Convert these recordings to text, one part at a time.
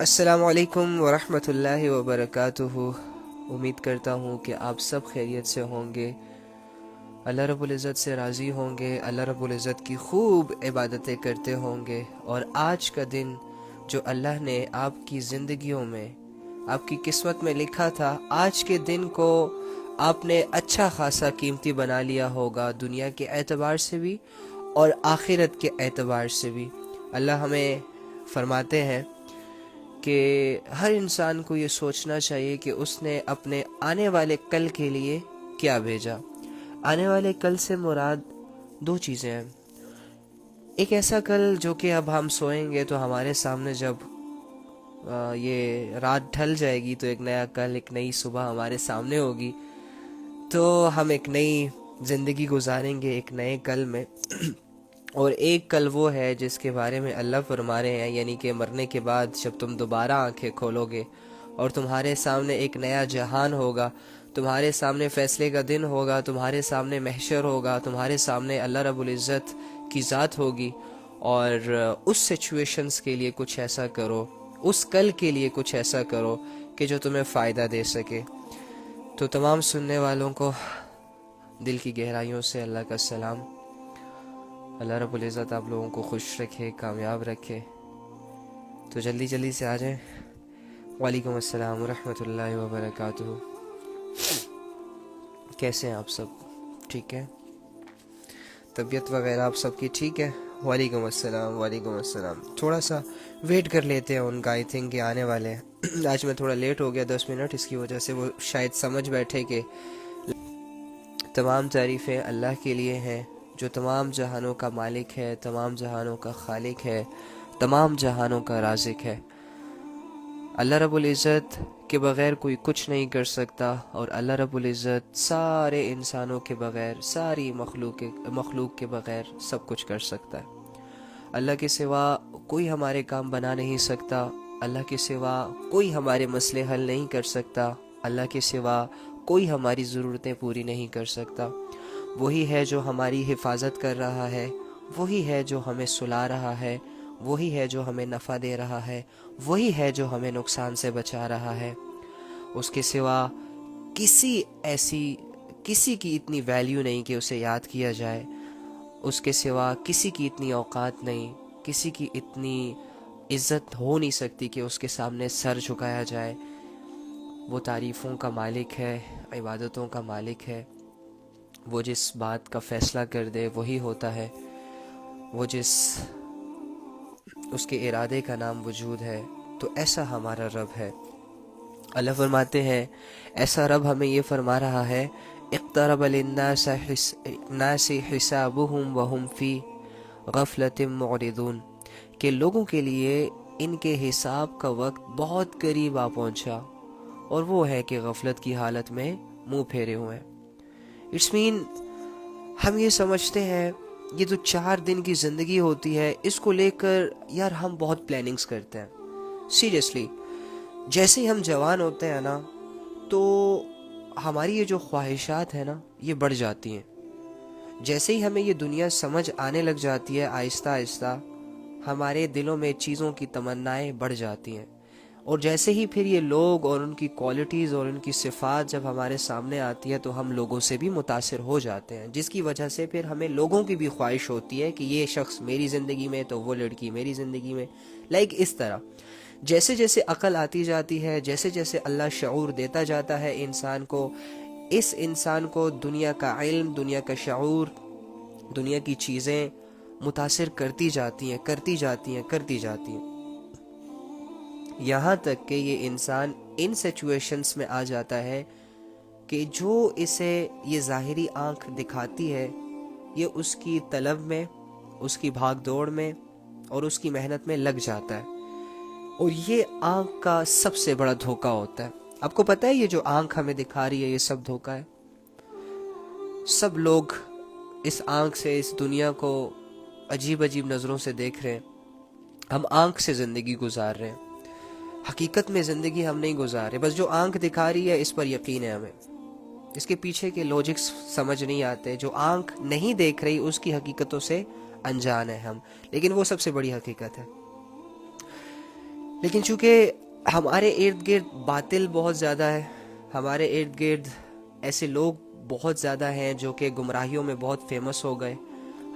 السلام علیکم ورحمۃ اللہ وبرکاتہ۔ امید کرتا ہوں کہ آپ سب خیریت سے ہوں گے، اللہ رب العزت سے راضی ہوں گے، اللہ رب العزت کی خوب عبادتیں کرتے ہوں گے، اور آج کا دن جو اللہ نے آپ کی زندگیوں میں، آپ کی قسمت میں لکھا تھا، آج کے دن کو آپ نے اچھا خاصا قیمتی بنا لیا ہوگا، دنیا کے اعتبار سے بھی اور آخرت کے اعتبار سے بھی۔ اللہ ہمیں فرماتے ہیں کہ ہر انسان کو یہ سوچنا چاہیے کہ اس نے اپنے آنے والے کل کے لیے کیا بھیجا۔ آنے والے کل سے مراد دو چیزیں ہیں۔ ایک ایسا کل جو کہ اب ہم سوئیں گے تو ہمارے سامنے جب یہ رات ڈھل جائے گی تو ایک نیا کل، ایک نئی صبح ہمارے سامنے ہوگی، تو ہم ایک نئی زندگی گزاریں گے ایک نئے کل میں۔ اور ایک کل وہ ہے جس کے بارے میں اللہ فرما رہے ہیں، یعنی کہ مرنے کے بعد جب تم دوبارہ آنکھیں کھولو گے اور تمہارے سامنے ایک نیا جہان ہوگا، تمہارے سامنے فیصلے کا دن ہوگا، تمہارے سامنے محشر ہوگا، تمہارے سامنے اللہ رب العزت کی ذات ہوگی، اور اس سچویشنز کے لیے کچھ ایسا کرو، اس کل کے لیے کچھ ایسا کرو کہ جو تمہیں فائدہ دے سکے۔ تو تمام سننے والوں کو دل کی گہرائیوں سے اللہ کا سلام۔ اللہ رب العزت آپ لوگوں کو خوش رکھے، کامیاب رکھے۔ تو جلدی جلدی سے آ جائیں۔ وعلیکم السلام ورحمۃ اللہ وبرکاتہ۔ کیسے ہیں آپ سب؟ ٹھیک ہے؟ طبیعت وغیرہ آپ سب کی ٹھیک ہے؟ وعلیکم السلام، وعلیکم السلام۔ تھوڑا سا ویٹ کر لیتے ہیں ان کا، آئی تھنک کہ آنے والے ہیں۔ آج میں تھوڑا لیٹ ہو گیا 10 منٹ، اس کی وجہ سے وہ شاید سمجھ بیٹھے کہ تمام تعریفیں اللہ کے لیے ہیں جو تمام جہانوں کا مالک ہے، تمام جہانوں کا خالق ہے، تمام جہانوں کا رازق ہے۔ اللہ رب العزت کے بغیر کوئی کچھ نہیں کر سکتا، اور اللہ رب العزت سارے انسانوں کے بغیر، ساری مخلوق کے بغیر سب کچھ کر سکتا ہے۔ اللہ کے سوا کوئی ہمارے کام بنا نہیں سکتا، اللہ کے سوا کوئی ہمارے مسئلے حل نہیں کر سکتا، اللہ کے سوا کوئی ہماری ضرورتیں پوری نہیں کر سکتا۔ وہی ہے جو ہماری حفاظت کر رہا ہے، وہی ہے جو ہمیں سلا رہا ہے، وہی ہے جو ہمیں نفع دے رہا ہے، وہی ہے جو ہمیں نقصان سے بچا رہا ہے۔ اس کے سوا کسی کی اتنی ویلیو نہیں کہ اسے یاد کیا جائے، اس کے سوا کسی کی اتنی اوقات نہیں، کسی کی اتنی عزت ہو نہیں سکتی کہ اس کے سامنے سر جھکایا جائے۔ وہ تعریفوں کا مالک ہے، عبادتوں کا مالک ہے۔ وہ جس بات کا فیصلہ کر دے وہی ہوتا ہے، وہ اس کے ارادے کا نام وجود ہے۔ تو ایسا ہمارا رب ہے۔ اللہ فرماتے ہیں، ایسا رب ہمیں یہ فرما رہا ہے، اقترب للناس حسابهم وهم فی غفلۃ معرضون، کہ لوگوں کے لیے ان کے حساب کا وقت بہت قریب آ پہنچا، اور وہ ہے کہ غفلت کی حالت میں منہ پھیرے ہوئے ہیں۔ اٹس مین ہم یہ سمجھتے ہیں یہ جو 4 دن کی زندگی ہوتی ہے، اس کو لے کر یار ہم بہت پلاننگز کرتے ہیں۔ سیریسلی جیسے ہی ہم جوان ہوتے ہیں نا، تو ہماری یہ جو خواہشات ہیں نا، یہ بڑھ جاتی ہیں۔ جیسے ہی ہمیں یہ دنیا سمجھ آنے لگ جاتی ہے، آہستہ آہستہ ہمارے دلوں میں چیزوں کی تمنائیں بڑھ جاتی ہیں، اور جیسے ہی پھر یہ لوگ اور ان کی کوالٹیز اور ان کی صفات جب ہمارے سامنے آتی ہے تو ہم لوگوں سے بھی متاثر ہو جاتے ہیں، جس کی وجہ سے پھر ہمیں لوگوں کی بھی خواہش ہوتی ہے کہ یہ شخص میری زندگی میں تو وہ لڑکی میری زندگی میں، اس طرح جیسے جیسے عقل آتی جاتی ہے، جیسے جیسے اللہ شعور دیتا جاتا ہے انسان کو، اس انسان کو دنیا کا علم، دنیا کا شعور، دنیا کی چیزیں متاثر کرتی جاتی ہیں، یہاں تک کہ یہ انسان ان سچویشنز میں آ جاتا ہے کہ جو اسے یہ ظاہری آنکھ دکھاتی ہے، یہ اس کی طلب میں، اس کی بھاگ دوڑ میں اور اس کی محنت میں لگ جاتا ہے، اور یہ آنکھ کا سب سے بڑا دھوکہ ہوتا ہے۔ آپ کو پتہ ہے یہ جو آنکھ ہمیں دکھا رہی ہے یہ سب دھوکہ ہے۔ سب لوگ اس آنکھ سے اس دنیا کو عجیب عجیب نظروں سے دیکھ رہے ہیں۔ ہم آنکھ سے زندگی گزار رہے ہیں، حقیقت میں زندگی ہم نہیں گزار رہے، بس جو آنکھ دکھا رہی ہے اس پر یقین ہے ہمیں، اس کے پیچھے کے لاجکس سمجھ نہیں آتے۔ جو آنکھ نہیں دیکھ رہی اس کی حقیقتوں سے انجان ہے ہم، لیکن وہ سب سے بڑی حقیقت ہے۔ لیکن چونکہ ہمارے ارد گرد باطل بہت زیادہ ہے، ہمارے ارد گرد ایسے لوگ بہت زیادہ ہیں جو کہ گمراہیوں میں بہت فیمس ہو گئے،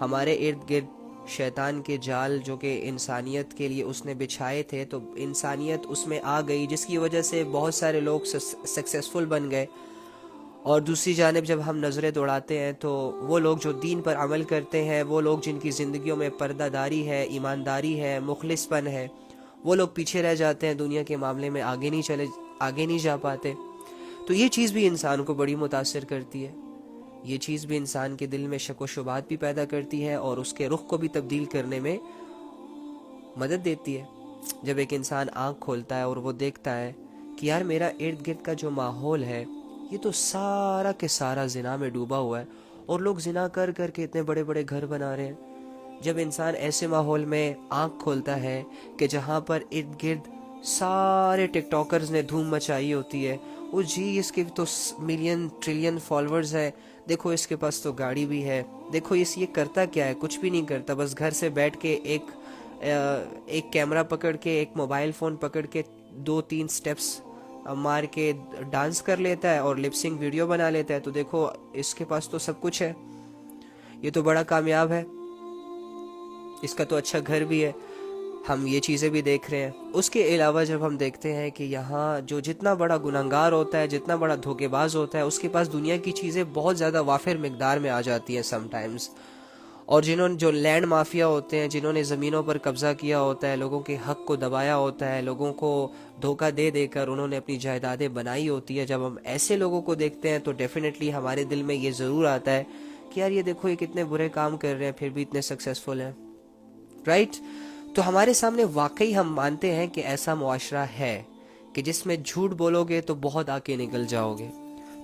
ہمارے ارد گرد شیطان کے جال جو کہ انسانیت کے لیے اس نے بچھائے تھے، تو انسانیت اس میں آ گئی، جس کی وجہ سے بہت سارے لوگ سکسیسفل بن گئے. اور دوسری جانب جب ہم نظریں دوڑاتے ہیں تو وہ لوگ جو دین پر عمل کرتے ہیں، وہ لوگ جن کی زندگیوں میں پردہ داری ہے، ایمانداری ہے، مخلص پن ہے، وہ لوگ پیچھے رہ جاتے ہیں، دنیا کے معاملے میں آگے نہیں جا پاتے. تو یہ چیز بھی انسان کو بڑی متاثر کرتی ہے، یہ چیز بھی انسان کے دل میں شک و شبہات بھی پیدا کرتی ہے اور اس کے رخ کو بھی تبدیل کرنے میں مدد دیتی ہے. جب ایک انسان آنکھ کھولتا ہے اور وہ دیکھتا ہے کہ یار میرا ارد گرد کا جو ماحول ہے یہ تو سارا کے سارا زنا میں ڈوبا ہوا ہے، اور لوگ زنا کر کر کے اتنے بڑے بڑے گھر بنا رہے ہیں. جب انسان ایسے ماحول میں آنکھ کھولتا ہے کہ جہاں پر ارد گرد سارے ٹک ٹاکرز نے دھوم مچائی ہوتی ہے، وہ جی اس کے تو ملین ٹریلین فالوورز ہیں، دیکھو اس کے پاس تو گاڑی بھی ہے، دیکھو یہ کرتا کیا ہے، کچھ بھی نہیں کرتا، بس گھر سے بیٹھ کے ایک کیمرہ پکڑ کے، ایک موبائل فون پکڑ کے 2-3 سٹیپس مار کے ڈانس کر لیتا ہے اور لپ سنگ ویڈیو بنا لیتا ہے، تو دیکھو اس کے پاس تو سب کچھ ہے، یہ تو بڑا کامیاب ہے، اس کا تو اچھا گھر بھی ہے. ہم یہ چیزیں بھی دیکھ رہے ہیں. اس کے علاوہ جب ہم دیکھتے ہیں کہ یہاں جو جتنا بڑا گنہگار ہوتا ہے، جتنا بڑا دھوکے باز ہوتا ہے، اس کے پاس دنیا کی چیزیں بہت زیادہ وافر مقدار میں آ جاتی ہیں سم ٹائمز. اور جو لینڈ مافیا ہوتے ہیں، جنہوں نے زمینوں پر قبضہ کیا ہوتا ہے، لوگوں کے حق کو دبایا ہوتا ہے، لوگوں کو دھوکہ دے دے کر انہوں نے اپنی جائیدادیں بنائی ہوتی ہے، جب ہم ایسے لوگوں کو دیکھتے ہیں تو ڈیفینیٹلی ہمارے دل میں یہ ضرور آتا ہے کہ یار یہ دیکھو یہ کتنے برے کام کر رہے ہیں پھر بھی اتنے سکسیسفل ہیں، رائٹ؟ تو ہمارے سامنے واقعی ہم مانتے ہیں کہ ایسا معاشرہ ہے کہ جس میں جھوٹ بولو گے تو بہت آگے نکل جاؤ گے،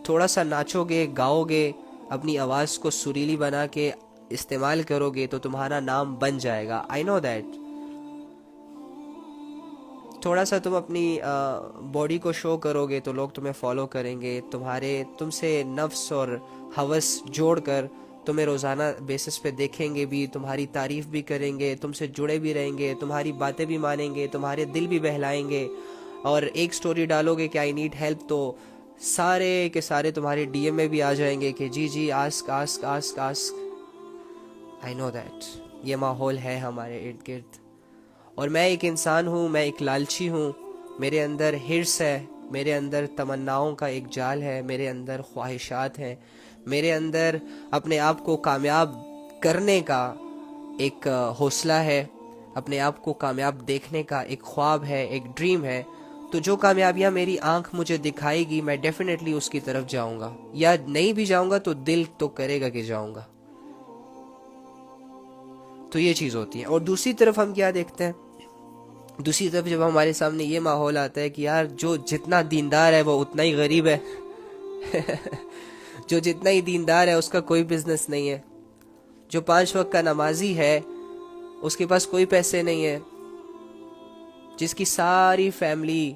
تھوڑا سا ناچو گے، گاؤ گے، اپنی آواز کو سریلی بنا کے استعمال کرو گے تو تمہارا نام بن جائے گا. آئی نو دیٹ. تھوڑا سا تم اپنی باڈی کو شو کرو گے تو لوگ تمہیں فالو کریں گے، تم سے نفس اور ہوس جوڑ کر تمہیں روزانہ بیسس پہ دیکھیں گے بھی، تمہاری تعریف بھی کریں گے، تم سے جڑے بھی رہیں گے، تمہاری باتیں بھی مانیں گے، تمہارے دل بھی بہلائیں گے. اور ایک سٹوری ڈالو گے کہ آئی نیڈ ہیلپ تو سارے کے سارے تمہارے ڈی ایم میں بھی آ جائیں گے کہ جی جی ask ask ask ask. I know that. یہ ماحول ہے ہمارے ارد گرد، اور میں ایک انسان ہوں، میں ایک لالچی ہوں، میرے اندر ہرس ہے، میرے اندر تمناؤں کا ایک جال ہے، میرے اندر خواہشات ہیں، میرے اندر اپنے آپ کو کامیاب کرنے کا ایک حوصلہ ہے، اپنے آپ کو کامیاب دیکھنے کا ایک خواب ہے، ایک ڈریم ہے. تو جو کامیابیاں میری آنکھ مجھے دکھائے گی میں ڈیفینیٹلی اس کی طرف جاؤں گا، یا نہیں بھی جاؤں گا تو دل تو کرے گا کہ جاؤں گا. تو یہ چیز ہوتی ہے. اور دوسری طرف ہم کیا دیکھتے ہیں، دوسری طرف جب ہمارے سامنے یہ ماحول آتا ہے کہ یار جو جتنا دیندار ہے وہ اتنا ہی غریب ہے جو جتنا ہی دیندار ہے اس کا کوئی بزنس نہیں ہے، جو 5 وقت کا نمازی ہے اس کے پاس کوئی پیسے نہیں ہے، جس کی ساری فیملی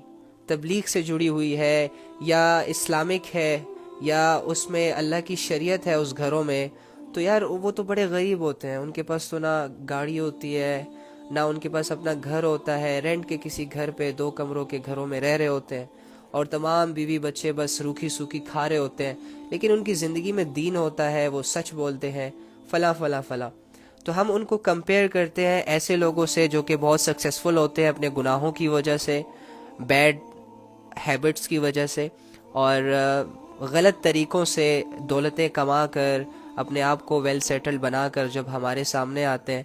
تبلیغ سے جڑی ہوئی ہے یا اسلامک ہے یا اس میں اللہ کی شریعت ہے اس گھروں میں، تو یار وہ تو بڑے غریب ہوتے ہیں. ان کے پاس تو نہ گاڑی ہوتی ہے، نہ ان کے پاس اپنا گھر ہوتا ہے، رینٹ کے کسی گھر پہ 2 کمروں کے گھروں میں رہ رہے ہوتے ہیں، اور تمام بیوی بچے بس روکھی سوکھی کھا رہے ہوتے ہیں، لیکن ان کی زندگی میں دین ہوتا ہے، وہ سچ بولتے ہیں، فلاں فلاں فلاں. تو ہم ان کو کمپیئر کرتے ہیں ایسے لوگوں سے جو کہ بہت سکسیسفل ہوتے ہیں اپنے گناہوں کی وجہ سے، بیڈ ہیبٹس کی وجہ سے، اور غلط طریقوں سے دولتیں کما کر اپنے آپ کو ویل سیٹل بنا کر جب ہمارے سامنے آتے ہیں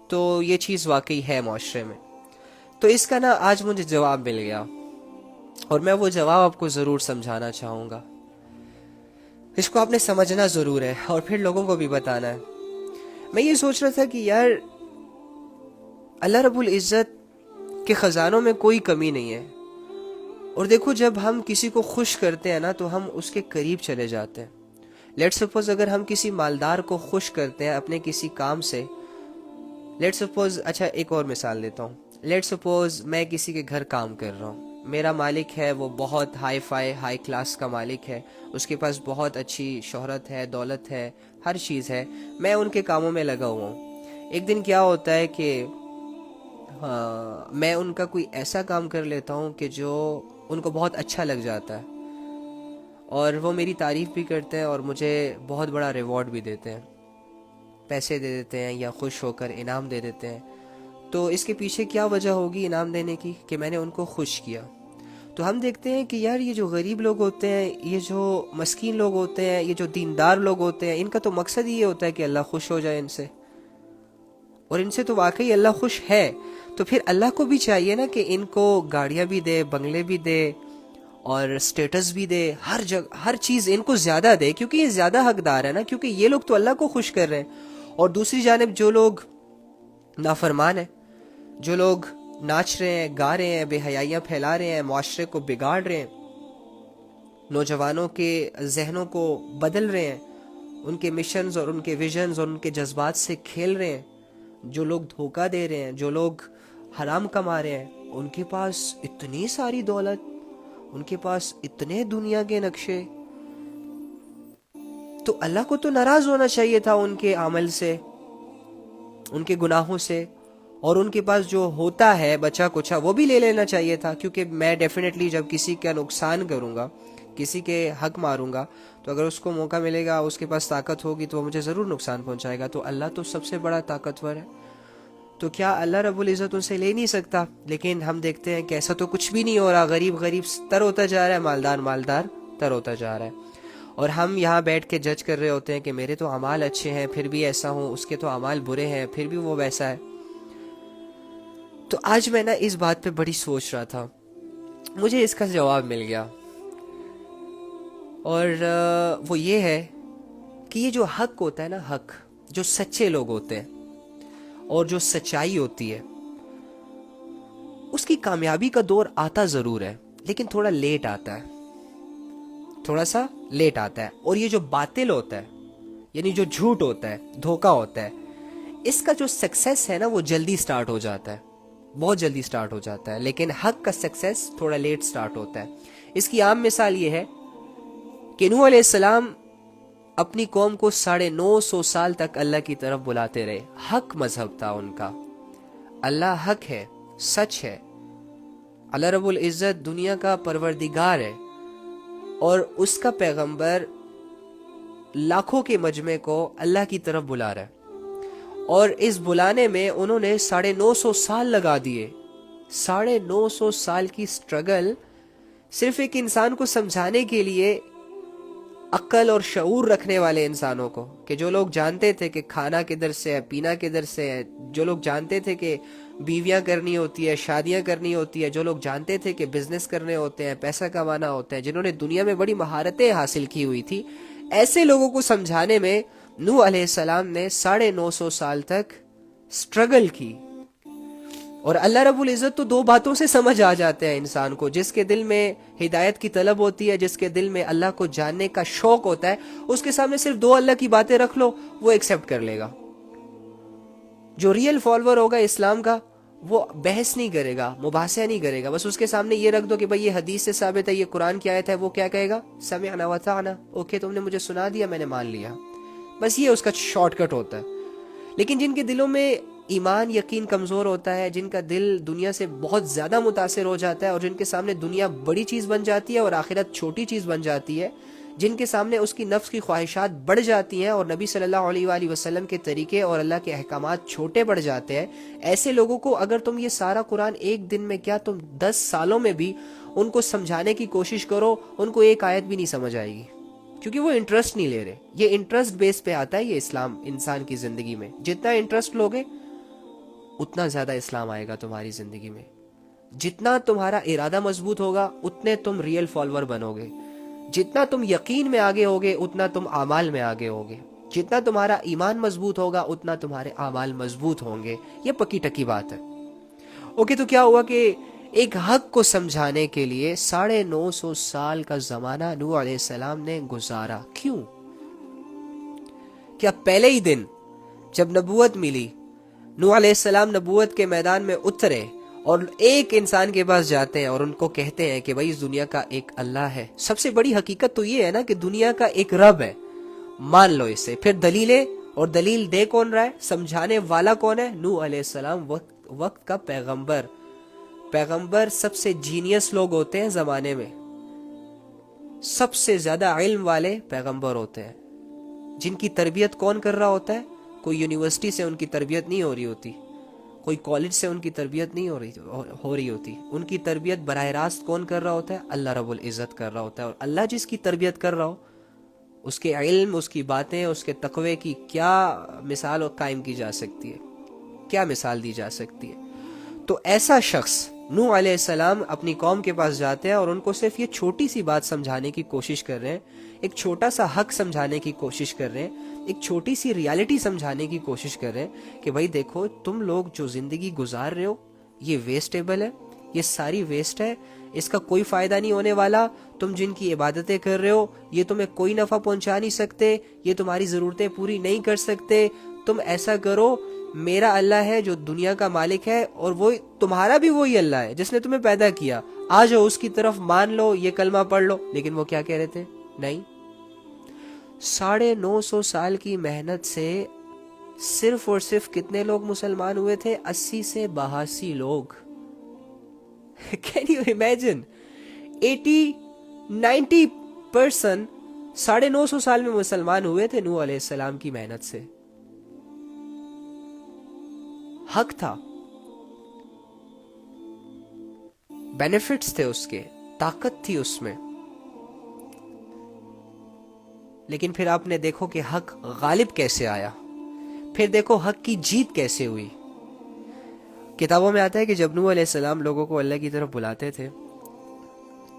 تو یہ چیز واقعی ہے معاشرے میں. تو اس کا نا آج مجھے جواب مل گیا، اور میں وہ جواب آپ کو ضرور سمجھانا چاہوں گا. اس کو آپ نے سمجھنا ضرور ہے اور پھر لوگوں کو بھی بتانا ہے. میں یہ سوچ رہا تھا کہ یار اللہ رب العزت کے خزانوں میں کوئی کمی نہیں ہے، اور دیکھو جب ہم کسی کو خوش کرتے ہیں نا تو ہم اس کے قریب چلے جاتے ہیں. لیٹ سپوز اگر ہم کسی مالدار کو خوش کرتے ہیں اپنے کسی کام سے، لیٹ سپوز، اچھا ایک اور مثال دیتا ہوں، لیٹ سپوز میں کسی کے گھر کام کر رہا ہوں، میرا مالک ہے وہ بہت ہائی کلاس کا مالک ہے، اس کے پاس بہت اچھی شہرت ہے، دولت ہے، ہر چیز ہے، میں ان کے کاموں میں لگا ہوا ہوں. ایک دن کیا ہوتا ہے کہ میں ان کا کوئی ایسا کام کر لیتا ہوں کہ جو ان کو بہت اچھا لگ جاتا ہے، اور وہ میری تعریف بھی کرتے ہیں اور مجھے بہت بڑا ریوارڈ بھی دیتے ہیں، پیسے دے دیتے ہیں یا خوش ہو کر انعام دے دیتے ہیں۔ تو اس کے پیچھے کیا وجہ ہوگی انعام دینے کی؟ کہ میں نے ان کو خوش کیا۔ تو ہم دیکھتے ہیں کہ یار یہ جو غریب لوگ ہوتے ہیں، یہ جو مسکین لوگ ہوتے ہیں، یہ جو دیندار لوگ ہوتے ہیں، ان کا تو مقصد یہ ہوتا ہے کہ اللہ خوش ہو جائے ان سے، اور ان سے تو واقعی اللہ خوش ہے۔ تو پھر اللہ کو بھی چاہیے نا کہ ان کو گاڑیاں بھی دے، بنگلے بھی دے، اور سٹیٹس بھی دے، ہر جگہ ہر چیز ان کو زیادہ دے، کیونکہ یہ زیادہ حقدار ہے نا، کیونکہ یہ لوگ تو اللہ کو خوش کر رہے ہیں۔ اور دوسری جانب جو لوگ نافرمان ہیں، جو لوگ ناچ رہے ہیں، گا رہے ہیں، بے حیائیاں پھیلا رہے ہیں، معاشرے کو بگاڑ رہے ہیں، نوجوانوں کے ذہنوں کو بدل رہے ہیں، ان کے مشنز اور ان کے ویژنز اور ان کے جذبات سے کھیل رہے ہیں، جو لوگ دھوکہ دے رہے ہیں، جو لوگ حرام کما رہے ہیں، ان کے پاس اتنی ساری دولت، ان کے پاس اتنے دنیا کے نقشے، تو اللہ کو تو ناراض ہونا چاہیے تھا ان کے عمل سے، ان کے گناہوں سے، اور ان کے پاس جو ہوتا ہے بچا کچھا وہ بھی لے لینا چاہیے تھا، کیونکہ میں ڈیفینیٹلی جب کسی کا نقصان کروں گا، کسی کے حق ماروں گا، تو اگر اس کو موقع ملے گا، اس کے پاس طاقت ہوگی، تو وہ مجھے ضرور نقصان پہنچائے گا۔ تو اللہ تو سب سے بڑا طاقتور ہے، تو کیا اللہ رب العزت ان سے لے نہیں سکتا؟ لیکن ہم دیکھتے ہیں کہ ایسا تو کچھ بھی نہیں ہو رہا، غریب غریب تر ہوتا جا رہا ہے، مالدار مالدار تر ہوتا جا رہا ہے، اور ہم یہاں بیٹھ کے جج کر رہے ہوتے ہیں کہ میرے تو اعمال اچھے ہیں پھر بھی ایسا ہوں، اس کے تو اعمال برے ہیں پھر بھی وہ ویسا ہے۔ تو آج میں اس بات پہ بڑی سوچ رہا تھا، مجھے اس کا جواب مل گیا، اور وہ یہ ہے کہ یہ جو حق ہوتا ہے نا، حق جو سچے لوگ ہوتے ہیں اور جو سچائی ہوتی ہے، اس کی کامیابی کا دور آتا ضرور ہے، لیکن تھوڑا لیٹ آتا ہے، تھوڑا سا لیٹ آتا ہے۔ اور یہ جو باطل ہوتا ہے، یعنی جو جھوٹ ہوتا ہے، دھوکہ ہوتا ہے، اس کا جو سکسیس ہے نا وہ جلدی سٹارٹ ہو جاتا ہے، بہت جلدی سٹارٹ ہو جاتا ہے، لیکن حق کا سکسیس تھوڑا لیٹ سٹارٹ ہوتا ہے۔ اس کی عام مثال یہ ہے کہ نوح علیہ السلام اپنی قوم کو 950 سال تک اللہ کی طرف بلاتے رہے، حق مذہب تھا ان کا، اللہ حق ہے، سچ ہے، اللہ رب العزت دنیا کا پروردگار ہے، اور اس کا پیغمبر لاکھوں کے مجمع کو اللہ کی طرف بلا رہا ہے، اور اس بلانے میں انہوں نے 950 سال لگا دیے، 950 سال کی سٹرگل صرف ایک انسان کو سمجھانے کے لیے، عقل اور شعور رکھنے والے انسانوں کو، کہ جو لوگ جانتے تھے کہ کھانا کدھر سے ہے، پینا کدھر سے ہے، جو لوگ جانتے تھے کہ بیویاں کرنی ہوتی ہے، شادیاں کرنی ہوتی ہے، جو لوگ جانتے تھے کہ بزنس کرنے ہوتے ہیں، پیسہ کمانا ہوتا ہے، جنہوں نے دنیا میں بڑی مہارتیں حاصل کی ہوئی تھی، ایسے لوگوں کو سمجھانے میں نوح علیہ السلام نے 950 سال تک سٹرگل کی۔ اور اللہ رب العزت تو 2 باتوں سے سمجھ آ جاتے ہیں انسان کو، جس کے دل میں ہدایت کی طلب ہوتی ہے، جس کے دل میں اللہ کو جاننے کا شوق ہوتا ہے، اس کے سامنے صرف 2 اللہ کی باتیں رکھ لو، وہ ایکسیپٹ کر لے گا۔ جو ریئل فالوور ہوگا اسلام کا، وہ بحث نہیں کرے گا، مباحثہ نہیں کرے گا، بس اس کے سامنے یہ رکھ دو کہ بھئی یہ حدیث سے ثابت ہے، یہ قرآن کی آیت ہے، وہ کیا کہے گا؟ سمعنا وطعنا، اوکے تم نے مجھے سنا دیا، میں نے مان لیا، بس یہ اس کا شارٹ کٹ ہوتا ہے۔ لیکن جن کے دلوں میں ایمان یقین کمزور ہوتا ہے، جن کا دل دنیا سے بہت زیادہ متاثر ہو جاتا ہے، اور جن کے سامنے دنیا بڑی چیز بن جاتی ہے اور آخرت چھوٹی چیز بن جاتی ہے، جن کے سامنے اس کی نفس کی خواہشات بڑھ جاتی ہیں اور نبی صلی اللہ علیہ وآلہ وسلم کے طریقے اور اللہ کے احکامات چھوٹے پڑ جاتے ہیں، ایسے لوگوں کو اگر تم یہ سارا قرآن ایک دن میں کیا تم 10 سالوں میں بھی ان کو سمجھانے کی کوشش کرو، ان کو ایک آیت بھی نہیں سمجھ آئے گی، کیونکہ وہ انٹرسٹ نہیں لے رہے۔ یہ انٹرسٹ بیس پہ آتا ہے یہ اسلام انسان کی زندگی میں، جتنا انٹرسٹ لوگے اتنا زیادہ اسلام آئے گا تمہاری زندگی میں، جتنا تمہارا ارادہ مضبوط ہوگا اتنے تم ریئل فالوور بنو گے، جتنا تم یقین میں آگے ہوگے اتنا تم اعمال میں آگے ہوگے، جتنا تمہارا ایمان مضبوط ہوگا اتنا تمہارے اعمال مضبوط ہوں گے، یہ پکی ٹکی بات ہے۔ اوکے، تو کیا ہوا کہ ایک حق کو سمجھانے کے لیے 950 سال کا زمانہ نوح علیہ السلام نے گزارا، کیوں؟ کیا پہلے ہی دن جب نبوت ملی، نوح علیہ السلام نبوت کے میدان میں اترے اور ایک انسان کے پاس جاتے ہیں اور ان کو کہتے ہیں کہ بھائی اس دنیا کا ایک اللہ ہے؟ سب سے بڑی حقیقت تو یہ ہے نا کہ دنیا کا ایک رب ہے، مان لو اسے۔ پھر دلیلیں، اور دلیل دے کون رہا ہے، سمجھانے والا کون ہے؟ نوح علیہ السلام وقت کا پیغمبر. پیغمبر سب سے جینیس لوگ ہوتے ہیں زمانے میں, سب سے زیادہ علم والے پیغمبر ہوتے ہیں, جن کی تربیت کون کر رہا ہوتا ہے؟ کوئی یونیورسٹی سے ان کی تربیت نہیں ہو رہی ہوتی, کوئی کالج سے ان کی تربیت نہیں ہو رہی ہوتی. ان کی تربیت براہ راست کون کر رہا ہوتا ہے؟ اللہ رب العزت کر رہا ہوتا ہے. اور اللہ جس کی تربیت کر رہا ہو, اس کے علم, اس کی باتیں, اس کے تقوی کی کیا مثال قائم کی جا سکتی ہے, کیا مثال دی جا سکتی ہے. تو ایسا شخص نوح علیہ السلام اپنی قوم کے پاس جاتے ہیں اور ان کو صرف یہ چھوٹی سی بات سمجھانے کی کوشش کر رہے ہیں, ایک چھوٹا سا حق سمجھانے کی کوشش کر رہے ہیں, ایک چھوٹی سی ریالٹی سمجھانے کی کوشش کر رہے ہیں کہ بھائی دیکھو, تم لوگ جو زندگی گزار رہے ہو یہ ویسٹیبل ہے, یہ ساری ویسٹ ہے, اس کا کوئی فائدہ نہیں ہونے والا. تم جن کی عبادتیں کر رہے ہو یہ تمہیں کوئی نفع پہنچا نہیں سکتے, یہ تمہاری ضرورتیں پوری نہیں کر سکتے. تم ایسا کرو, میرا اللہ ہے جو دنیا کا مالک ہے, اور وہ تمہارا بھی وہی اللہ ہے جس نے تمہیں پیدا کیا, آ جاؤ اس کی طرف, مان لو, یہ کلمہ پڑھ لو. لیکن وہ کیا کہہ رہے تھے؟ نہیں. 950 سال کی محنت سے صرف اور صرف کتنے لوگ مسلمان ہوئے تھے؟ 80 سے 82 لوگ. Can you imagine? 80-90% 950 سال میں مسلمان ہوئے تھے نوح علیہ السلام کی محنت سے. حق تھا, بینیفٹس تھے اس کے, طاقت تھی اس میں. لیکن پھر آپ نے دیکھو کہ حق غالب کیسے آیا, پھر دیکھو حق کی جیت کیسے ہوئی. کتابوں میں آتا ہے کہ جب نوح علیہ السلام لوگوں کو اللہ کی طرف بلاتے تھے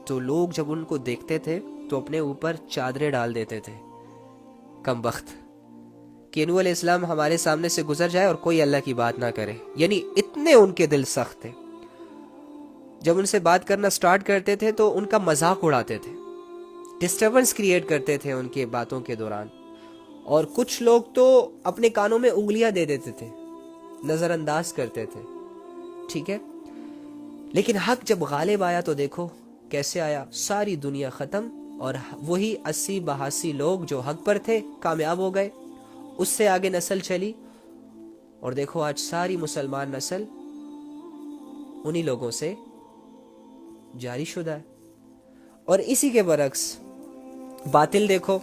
تو لوگ جب ان کو دیکھتے تھے تو اپنے اوپر چادریں ڈال دیتے تھے, کم بخت, کہ نوح علیہ السلام ہمارے سامنے سے گزر جائے اور کوئی اللہ کی بات نہ کرے. یعنی اتنے ان کے دل سخت تھے. جب ان سے بات کرنا سٹارٹ کرتے تھے تو ان کا مذاق اڑاتے تھے, ڈسٹربنس کریٹ کرتے تھے ان کے باتوں کے دوران. اور کچھ لوگ تو اپنے کانوں میں انگلیاں دے دیتے تھے, نظر انداز کرتے تھے. ٹھیک ہے, لیکن حق جب غالب آیا تو دیکھو کیسے آیا. ساری دنیا ختم, اور وہی 80-82 لوگ جو حق پر تھے کامیاب ہو گئے. اس سے آگے نسل چلی, اور دیکھو آج ساری مسلمان نسل انہی لوگوں سے جاری شدہ ہے. اور اسی کے برعکس باطل دیکھو,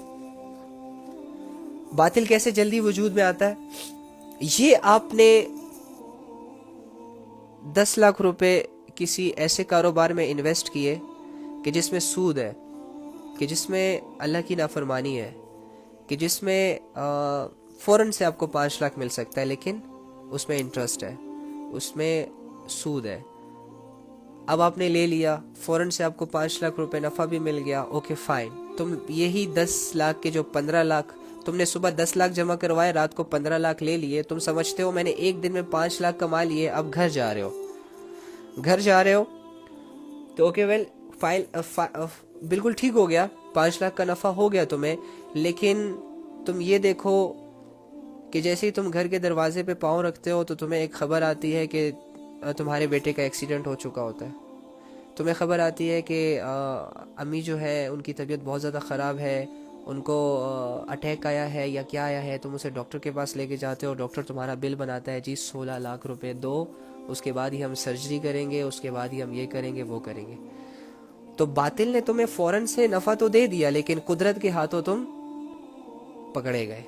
باطل کیسے جلدی وجود میں آتا ہے. یہ آپ نے 10 لاکھ روپے کسی ایسے کاروبار میں انویسٹ کیے کہ جس میں سود ہے, کہ جس میں اللہ کی نافرمانی ہے, کہ جس میں فوراً سے آپ کو 5 لاکھ مل سکتا ہے, لیکن اس میں انٹرسٹ ہے, اس میں سود ہے. اب آپ نے لے لیا, فوراً سے آپ کو 5 لاکھ روپے نفع بھی مل گیا, اوکے فائن. تم یہی 10 لاکھ کے جو 15 لاکھ تم نے صبح 10 لاکھ جمع کروائے, رات کو 15 لاکھ لے لیے, تم سمجھتے ہو میں نے ایک دن میں 5 لاکھ کما لیے. اب گھر جا رہے ہو تو اوکے ویل بالکل ٹھیک ہو گیا, 5 لاکھ کا نفع ہو گیا تمہیں. لیکن تم یہ دیکھو کہ جیسے ہی تم گھر کے دروازے پہ پاؤں رکھتے ہو تو تمہیں ایک خبر آتی ہے کہ تمہارے بیٹے کا ایکسیڈنٹ ہو چکا ہوتا ہے. تمہیں خبر آتی ہے کہ امی جو ہے ان کی طبیعت بہت زیادہ خراب ہے, ان کو اٹیک آیا ہے یا کیا آیا ہے. تم اسے ڈاکٹر کے پاس لے کے جاتے ہو, ڈاکٹر تمہارا بل بناتا ہے, جی 16 لاکھ روپے دو, اس کے بعد ہی ہم سرجری کریں گے, اس کے بعد ہی ہم یہ کریں گے وہ کریں گے. تو باطل نے تمہیں فوراً سے نفع تو دے دیا, لیکن قدرت کے ہاتھوں تم پکڑے گئے.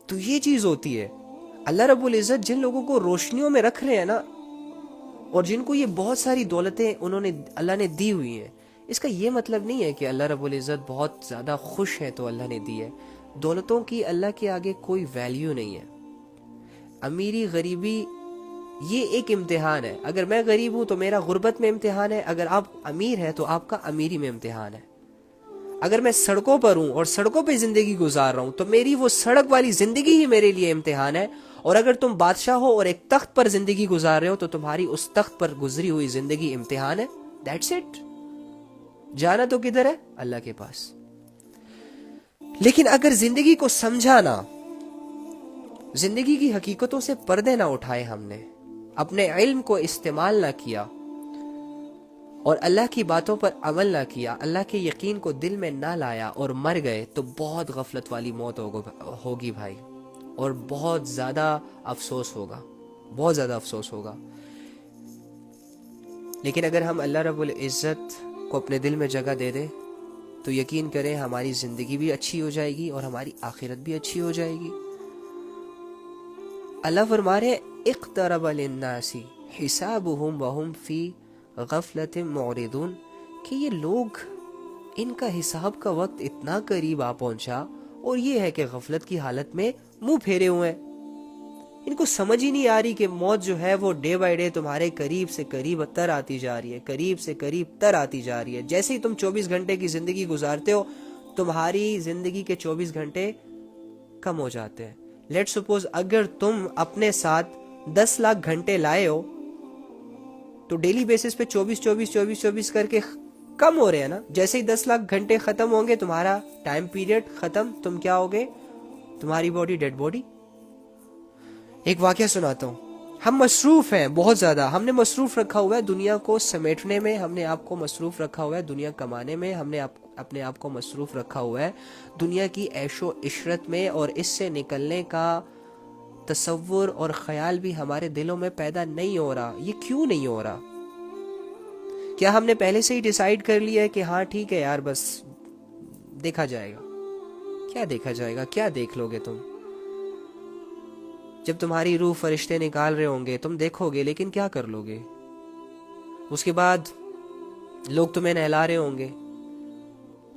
تو یہ چیز ہوتی ہے. اللہ رب العزت جن لوگوں کو روشنیوں میں رکھ رہے ہیں نا, اور جن کو یہ بہت ساری دولتیں اللہ نے دی ہوئی ہیں, اس کا یہ مطلب نہیں ہے کہ اللہ رب العزت بہت زیادہ خوش ہے تو اللہ نے دی ہے. دولتوں کی اللہ کے آگے کوئی ویلیو نہیں ہے. امیری غریبی یہ ایک امتحان ہے. اگر میں غریب ہوں تو میرا غربت میں امتحان ہے, اگر آپ امیر ہیں تو آپ کا امیری میں امتحان ہے. اگر میں سڑکوں پر ہوں اور سڑکوں پہ زندگی گزار رہا ہوں تو میری وہ سڑک والی زندگی ہی میرے لیے امتحان ہے. اور اگر تم بادشاہ ہو اور ایک تخت پر زندگی گزار رہے ہو تو تمہاری اس تخت پر گزری ہوئی زندگی امتحان ہے. That's it. جانا تو کدھر ہے؟ اللہ کے پاس. لیکن اگر زندگی کو سمجھانا, زندگی کی حقیقتوں سے پردے نہ اٹھائے, ہم نے اپنے علم کو استعمال نہ کیا اور اللہ کی باتوں پر عمل نہ کیا, اللہ کے یقین کو دل میں نہ لایا اور مر گئے, تو بہت غفلت والی موت ہوگی بھائی, اور بہت زیادہ افسوس ہوگا, بہت زیادہ افسوس ہوگا. لیکن اگر ہم اللہ رب العزت کو اپنے دل میں جگہ دے دیں تو یقین کریں ہماری زندگی بھی اچھی ہو جائے گی اور ہماری آخرت بھی اچھی ہو جائے گی. اللہ فرما رہے اقترب للناس حسابهم وهم فی غفلت معرضون کہ یہ لوگ ان کا حساب کا وقت اتنا قریب آ پہنچا اور یہ ہے کہ غفلت کی حالت میں منہ پھیرے ہوئے ہیں. ان کو سمجھ ہی نہیں آ رہی کہ موت جو ہے وہ ڈے بائی ڈے تمہارے قریب سے قریب تر آتی جا رہی ہے, قریب سے قریب تر آتی جا رہی ہے. جیسے ہی تم 24 گھنٹے کی زندگی گزارتے ہو تمہاری زندگی کے 24 گھنٹے کم ہو جاتے ہیں. لیٹ سپوز اگر تم اپنے ساتھ 10 لاکھ گھنٹے لائے ہو تو ڈیلی بیسس پہ 24 کر کے کم ہو رہے ہیں نا. جیسے ہی 10 لاکھ گھنٹے ختم ہوں گے تمہارا ٹائم پیریڈ ختم, تم کیا ہوگے, تمہاری باڈی ڈیڈ باڈی. ایک واقعہ سناتا ہوں. ہم مصروف ہیں بہت زیادہ, ہم نے مصروف رکھا ہوا ہے دنیا کو سمیٹنے میں, ہم نے آپ کو مصروف رکھا ہوا ہے دنیا کمانے میں, ہم نے اپنے آپ کو مصروف رکھا ہوا ہے دنیا کی عیش و عشرت میں, اور اس سے نکلنے کا تصور اور خیال بھی ہمارے دلوں میں پیدا نہیں ہو رہا. یہ کیوں نہیں ہو رہا؟ کیا ہم نے پہلے سے ہی ڈیسائیڈ کر لیا ہے کہ ہاں ٹھیک ہے یار بس دیکھا جائے گا؟ کیا دیکھا جائے گا, کیا دیکھ لو گے تم؟ جب تمہاری روح فرشتے نکال رہے ہوں گے تم دیکھو گے, لیکن کیا کر لو گے؟ اس کے بعد لوگ تمہیں نہلا رہے ہوں گے,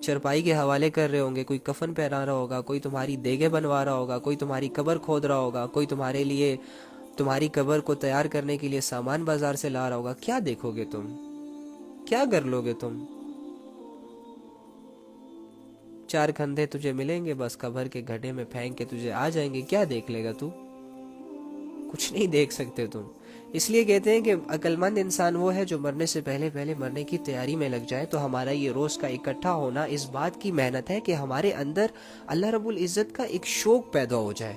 چرپائی کے حوالے کر رہے ہوں گے, کوئی کفن پہنا رہا ہوگا, کوئی تمہاری دیگیں بنوا رہا ہوگا, کوئی تمہاری قبر کھود رہا ہوگا, کوئی تمہارے لیے تمہاری قبر کو تیار کرنے کے لیے سامان بازار سے لا رہا ہوگا. کیا دیکھو گے تم, کیا کر لو گے تم؟ 4 کندھے تجھے ملیں گے, بس قبر کے گڈھے میں پھینک کے تجھے آ جائیں گے. کیا دیکھ لے گا تو؟ کچھ نہیں دیکھ سکتے تم. اس لیے کہتے ہیں کہ عقل مند انسان وہ ہے جو مرنے سے پہلے مرنے کی تیاری میں لگ جائے. تو ہمارا یہ روز کا اکٹھا ہونا اس بات کی محنت ہے کہ ہمارے اندر اللہ رب العزت کا ایک شوق پیدا ہو جائے.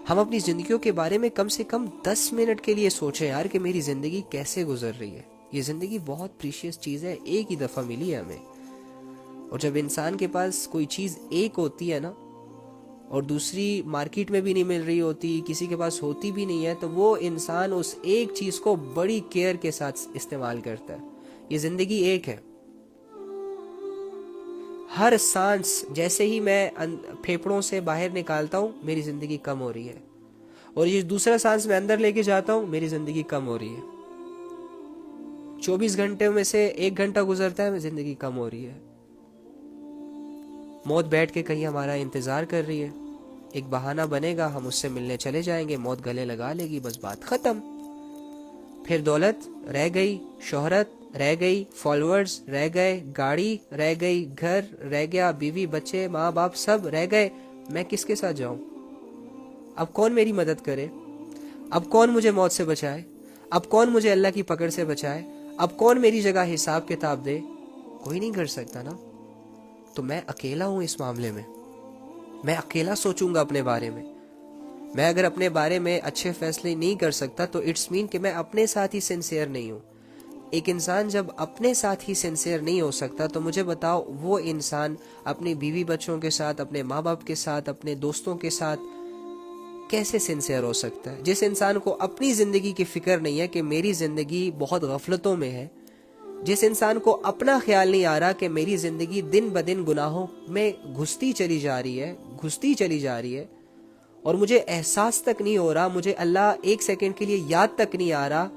ہم اپنی زندگیوں کے بارے میں کم سے کم 10 منٹ کے لیے سوچیں یار کہ میری زندگی کیسے گزر رہی ہے. یہ زندگی بہت پریشیس چیز ہے, ایک ہی دفعہ ملی ہے ہمیں. اور جب انسان کے پاس کوئی چیز ایک ہوتی ہے نا اور دوسری مارکیٹ میں بھی نہیں مل رہی ہوتی, کسی کے پاس ہوتی بھی نہیں ہے, تو وہ انسان اس ایک چیز کو بڑی کیئر کے ساتھ استعمال کرتا ہے. یہ زندگی ایک ہے. ہر سانس جیسے ہی میں پھیپھڑوں سے باہر نکالتا ہوں میری زندگی کم ہو رہی ہے, اور یہ دوسرا سانس میں اندر لے کے جاتا ہوں میری زندگی کم ہو رہی ہے. 24 گھنٹے میں سے 1 گھنٹہ گزرتا ہے زندگی کم ہو رہی ہے. موت بیٹھ کے کہیں ہمارا انتظار کر رہی ہے, ایک بہانہ بنے گا, ہم اس سے ملنے چلے جائیں گے, موت گلے لگا لے گی, بس بات ختم. پھر دولت رہ گئی, شہرت رہ گئی, فالوورز رہ گئے, گاڑی رہ گئی, گھر رہ گیا, بیوی بچے ماں باپ سب رہ گئے. میں کس کے ساتھ جاؤں؟ اب کون میری مدد کرے؟ اب کون مجھے موت سے بچائے؟ اب کون مجھے اللہ کی پکڑ سے بچائے؟ اب کون میری جگہ حساب کتاب دے؟ کوئی نہیں کر سکتا نا. تو میں اکیلا ہوں اس معاملے میں, میں اکیلا سوچوں گا اپنے بارے میں. میں اگر اپنے بارے میں اچھے فیصلے نہیں کر سکتا تو اٹس مین کہ میں اپنے ساتھ ہی سنسیئر نہیں ہوں. ایک انسان جب اپنے ساتھ ہی سنسیئر نہیں ہو سکتا تو مجھے بتاؤ وہ انسان اپنی بیوی بچوں کے ساتھ, اپنے ماں باپ کے ساتھ, اپنے دوستوں کے ساتھ کیسے سنسیئر ہو سکتا ہے؟ جس انسان کو اپنی زندگی کی فکر نہیں ہے کہ میری زندگی بہت غفلتوں میں ہے, جس انسان کو اپنا خیال نہیں آ رہا کہ میری زندگی دن بدن گناہوں میں گھستی چلی جا رہی ہے, اور مجھے احساس تک نہیں ہو رہا, مجھے اللہ 1 سیکنڈ کے لیے یاد تک نہیں آ رہا,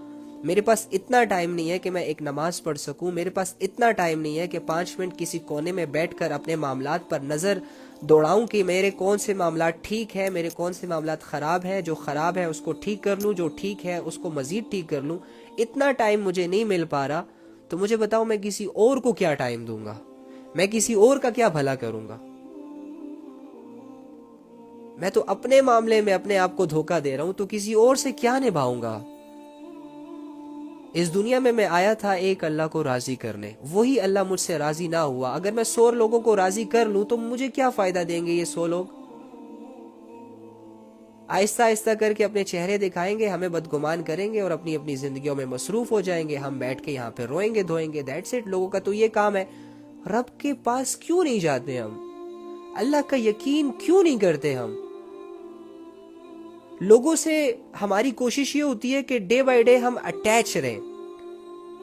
میرے پاس اتنا ٹائم نہیں ہے کہ میں ایک نماز پڑھ سکوں, میرے پاس اتنا ٹائم نہیں ہے کہ 5 منٹ کسی کونے میں بیٹھ کر اپنے معاملات پر نظر دوڑاؤں کہ میرے کون سے معاملات ٹھیک ہیں, میرے کون سے معاملات خراب ہیں, جو خراب ہے اس کو ٹھیک کر لوں, جو ٹھیک ہے اس کو مزید ٹھیک کر لوں. اتنا ٹائم مجھے نہیں مل پا رہا. تو مجھے بتاؤ میں کسی اور کو کیا ٹائم دوں گا, میں کسی اور کا کیا بھلا کروں گا؟ میں تو اپنے معاملے میں اپنے آپ کو دھوکہ دے رہا ہوں, تو کسی اور سے کیا نبھاؤں گا؟ اس دنیا میں آیا تھا ایک اللہ کو راضی کرنے, وہی اللہ مجھ سے راضی نہ ہوا. اگر میں 100 لوگوں کو راضی کر لوں تو مجھے کیا فائدہ دیں گے یہ 100 لوگ؟ آہستہ آہستہ کر کے اپنے چہرے دکھائیں گے, ہمیں بدگمان کریں گے اور اپنی اپنی زندگیوں میں مصروف ہو جائیں گے. ہم بیٹھ کے یہاں پہ روئیں گے دھوئیں گے, دیٹس اٹ. لوگوں کا تو یہ کام ہے. رب کے پاس کیوں نہیں جاتے ہم؟ اللہ کا یقین کیوں نہیں کرتے ہم؟ لوگوں سے ہماری کوشش یہ ہوتی ہے کہ ڈے بائی ڈے ہم اٹیچ رہیں.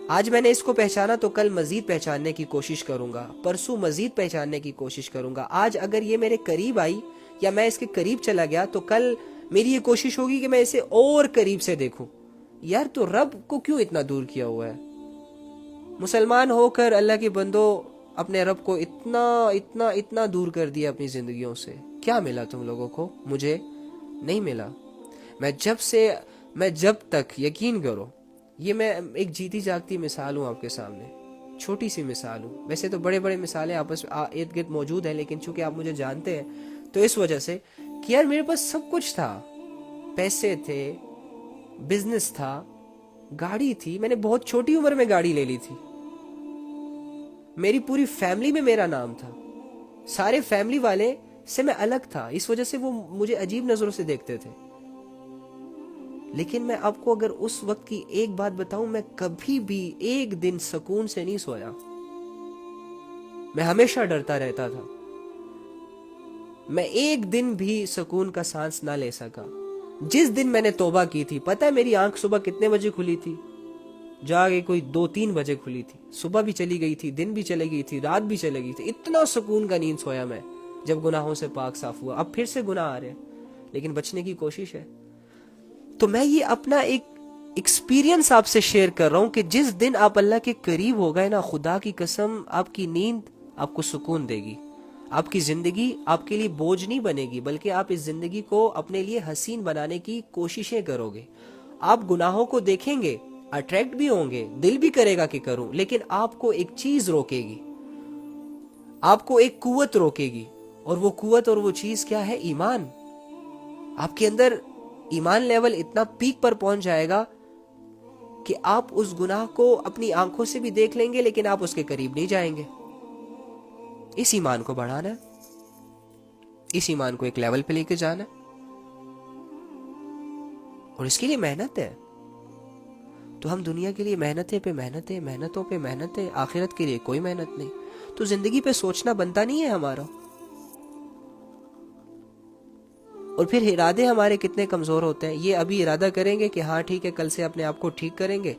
آج میں نے اس کو پہچانا تو کل مزید پہچاننے کی کوشش کروں گا, پرسوں مزید پہچاننے کی کوشش کروں گا. آج اگر یہ میرے قریب آئی یا میں اس کے قریب چلا گیا تو کل میری یہ کوشش ہوگی کہ میں اسے اور قریب سے دیکھوں. یار تو رب کو کیوں اتنا دور کیا ہوا ہے؟ مسلمان ہو کر اللہ کے بندوں اپنے رب کو اتنا اتنا اتنا دور کر دیا اپنی زندگیوں سے. کیا ملا تم لوگوں کو؟ مجھے نہیں ملا. میں جب تک یقین کرو, یہ میں ایک جیتی جاگتی مثال ہوں آپ کے سامنے, چھوٹی سی مثال ہوں. ویسے تو بڑے بڑے مثالیں آپس میں ارد گرد موجود ہیں, لیکن چونکہ آپ مجھے جانتے ہیں تو اس وجہ سے کہ یار میرے پاس سب کچھ تھا, پیسے تھے, بزنس تھا, گاڑی تھی. میں نے بہت چھوٹی عمر میں گاڑی لے لی تھی. میری پوری فیملی میں میرا نام تھا, سارے فیملی والے سے میں الگ تھا, اس وجہ سے وہ مجھے عجیب نظروں سے دیکھتے تھے. لیکن میں آپ کو اگر اس وقت کی ایک بات بتاؤں, میں کبھی بھی ایک دن سکون سے نہیں سویا. میں ہمیشہ ڈرتا رہتا تھا. میں ایک دن بھی سکون کا سانس نہ لے سکا. جس دن میں نے توبہ کی تھی, پتہ ہے میری آنکھ صبح کتنے بجے کھلی تھی؟ جا کے کوئی 2-3 بجے کھلی تھی. صبح بھی چلی گئی تھی, دن بھی چلی گئی تھی, رات بھی چلی گئی تھی. اتنا سکون کا نیند سویا میں جب گناہوں سے پاک صاف ہوا. اب پھر سے گناہ آ رہے ہیں لیکن بچنے کی کوشش ہے. تو میں یہ اپنا ایک ایکسپیرینس آپ سے شیئر کر رہا ہوں کہ جس دن آپ اللہ کے قریب ہو گئے نا, خدا کی قسم آپ کی نیند آپ کو سکون دے گی. آپ کی زندگی آپ کے لیے بوجھ نہیں بنے گی, بلکہ آپ اس زندگی کو اپنے لیے حسین بنانے کی کوششیں کرو گے. آپ گناہوں کو دیکھیں گے, اٹریکٹ بھی ہوں گے, دل بھی کرے گا کہ کروں, لیکن آپ کو ایک چیز روکے گی, آپ کو ایک قوت روکے گی. اور وہ قوت اور وہ چیز کیا ہے؟ ایمان. آپ کے اندر ایمان لیول اتنا پیک پر پہنچ جائے گا کہ آپ اس گناہ کو اپنی آنکھوں سے بھی دیکھ لیں گے لیکن آپ اس کے قریب نہیں جائیں گے. اس ایمان کو بڑھانا ہے, اس ایمان کو ایک لیول پہ لے کے جانا ہے, اور اس کے لیے محنت ہے. تو ہم دنیا کے لیے محنتیں پہ محنتیں, محنتوں پہ محنتیں, آخرت کے لیے کوئی محنت نہیں. تو زندگی پہ سوچنا بنتا نہیں ہے ہمارا. اور پھر ارادے ہمارے کتنے کمزور ہوتے ہیں. یہ ابھی ارادہ کریں گے کہ ہاں ٹھیک ہے کل سے اپنے آپ کو ٹھیک کریں گے,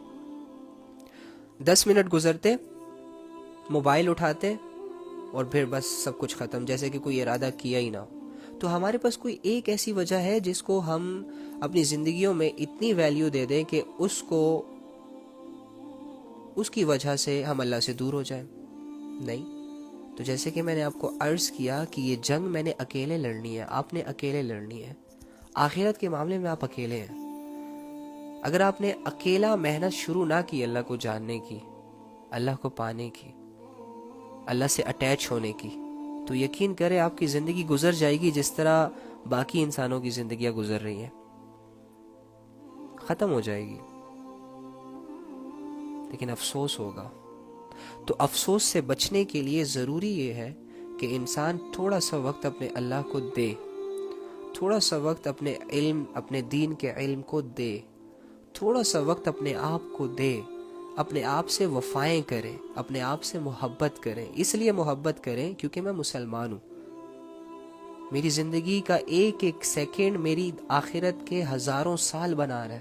10 منٹ گزرتے موبائل اٹھاتے اور پھر بس سب کچھ ختم, جیسے کہ کوئی ارادہ کیا ہی نہ ہو. تو ہمارے پاس کوئی ایک ایسی وجہ ہے جس کو ہم اپنی زندگیوں میں اتنی ویلیو دے دیں کہ اس کی وجہ سے ہم اللہ سے دور ہو جائیں؟ نہیں. تو جیسے کہ میں نے آپ کو عرض کیا کہ یہ جنگ میں نے اکیلے لڑنی ہے, آپ نے اکیلے لڑنی ہے. آخرت کے معاملے میں آپ اکیلے ہیں. اگر آپ نے اکیلا محنت شروع نہ کی اللہ کو جاننے کی, اللہ کو پانے کی, اللہ سے اٹیچ ہونے کی, تو یقین کرے آپ کی زندگی گزر جائے گی جس طرح باقی انسانوں کی زندگیاں گزر رہی ہیں, ختم ہو جائے گی. لیکن افسوس ہوگا. تو افسوس سے بچنے کے لیے ضروری یہ ہے کہ انسان تھوڑا سا وقت اپنے اللہ کو دے, تھوڑا سا وقت اپنے علم, اپنے دین کے علم کو دے, تھوڑا سا وقت اپنے آپ کو دے, اپنے آپ سے وفائیں کریں, اپنے آپ سے محبت کریں. اس لیے محبت کریں کیونکہ میں مسلمان ہوں. میری زندگی کا ایک ایک سیکنڈ میری آخرت کے ہزاروں سال بنا رہا ہے,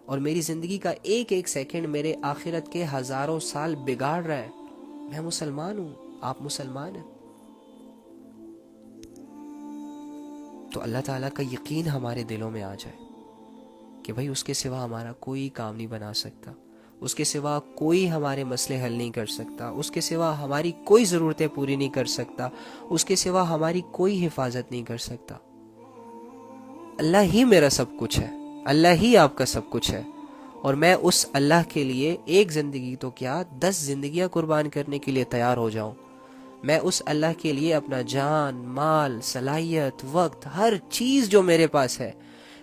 اور میری زندگی کا ایک ایک سیکنڈ میرے آخرت کے ہزاروں سال بگاڑ رہا ہے. میں مسلمان ہوں, آپ مسلمان ہیں. تو اللہ تعالیٰ کا یقین ہمارے دلوں میں آ جائے کہ بھائی اس کے سوا ہمارا کوئی کام نہیں بنا سکتا, اس کے سوا کوئی ہمارے مسئلے حل نہیں کر سکتا, اس کے سوا ہماری کوئی ضرورتیں پوری نہیں کر سکتا, اس کے سوا ہماری کوئی حفاظت نہیں کر سکتا. اللہ ہی میرا سب کچھ ہے, اللہ ہی آپ کا سب کچھ ہے. اور میں اس اللہ کے لیے ایک زندگی تو کیا 10 زندگیاں قربان کرنے کے لیے تیار ہو جاؤں. میں اس اللہ کے لیے اپنا جان, مال, صلاحیت, وقت, ہر چیز جو میرے پاس ہے,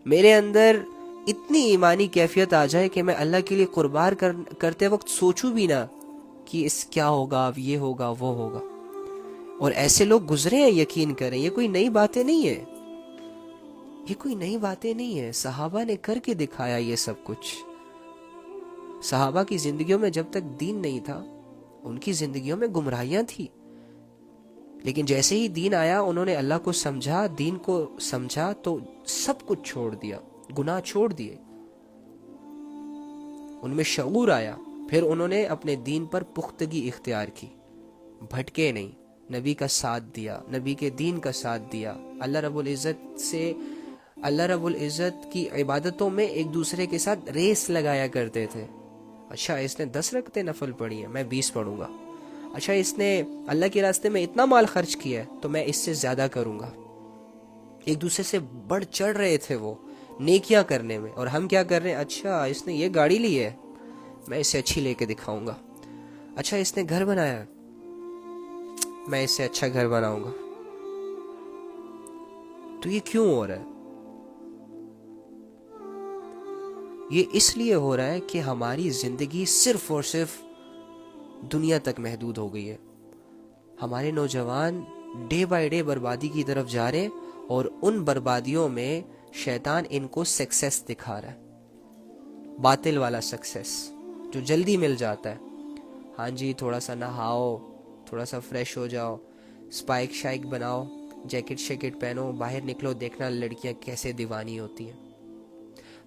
میرے اندر اتنی ایمانی کیفیت آ جائے کہ میں اللہ کے لیے قربان کرتے وقت سوچوں بھی نہ کہ اس کیا ہوگا, یہ ہوگا, وہ ہوگا. اور ایسے لوگ گزرے ہیں, یقین کریں, یہ کوئی نئی باتیں نہیں ہیں, یہ کوئی نئی باتیں نہیں ہیں. صحابہ نے کر کے دکھایا یہ سب کچھ. صحابہ کی زندگیوں میں جب تک دین نہیں تھا, ان کی زندگیوں میں گمراہیاں تھی, لیکن جیسے ہی دین آیا انہوں نے اللہ کو سمجھا، دین کو سمجھا تو سب کچھ چھوڑ دیا، گناہ چھوڑ دیے، ان میں شعور آیا، پھر انہوں نے اپنے دین پر پختگی اختیار کی، بھٹکے نہیں، نبی کا ساتھ دیا، نبی کے دین کا ساتھ دیا، اللہ رب العزت کی عبادتوں میں ایک دوسرے کے ساتھ ریس لگایا کرتے تھے. اچھا اس نے 10 رکعتیں نفل پڑھی ہیں، میں 20 پڑھوں گا. اچھا اس نے اللہ کے راستے میں اتنا مال خرچ کیا ہے تو میں اس سے زیادہ کروں گا. ایک دوسرے سے بڑھ چڑھ رہے تھے وہ نیکیاں کرنے میں، اور ہم کیا کر رہے ہیں؟ اچھا اس نے یہ گاڑی لی ہے، میں اسے اچھی لے کے دکھاؤں گا. اچھا اس نے گھر بنایا، میں اس سے اچھا گھر بناؤں گا. تو یہ کیوں ہو رہا ہے؟ یہ اس لیے ہو رہا ہے کہ ہماری زندگی صرف اور صرف دنیا تک محدود ہو گئی ہے. ہمارے نوجوان ڈے بائی ڈے بربادی کی طرف جا رہے، اور ان بربادیوں میں شیطان ان کو سکسیس دکھا رہا ہے، باطل والا سکسیس جو جلدی مل جاتا ہے. ہاں جی تھوڑا سا نہاؤ، تھوڑا سا فریش ہو جاؤ، اسپائک شائک بناؤ، جیکٹ شیکٹ پہنو، باہر نکلو، دیکھنا لڑکیاں کیسے دیوانی ہوتی ہیں.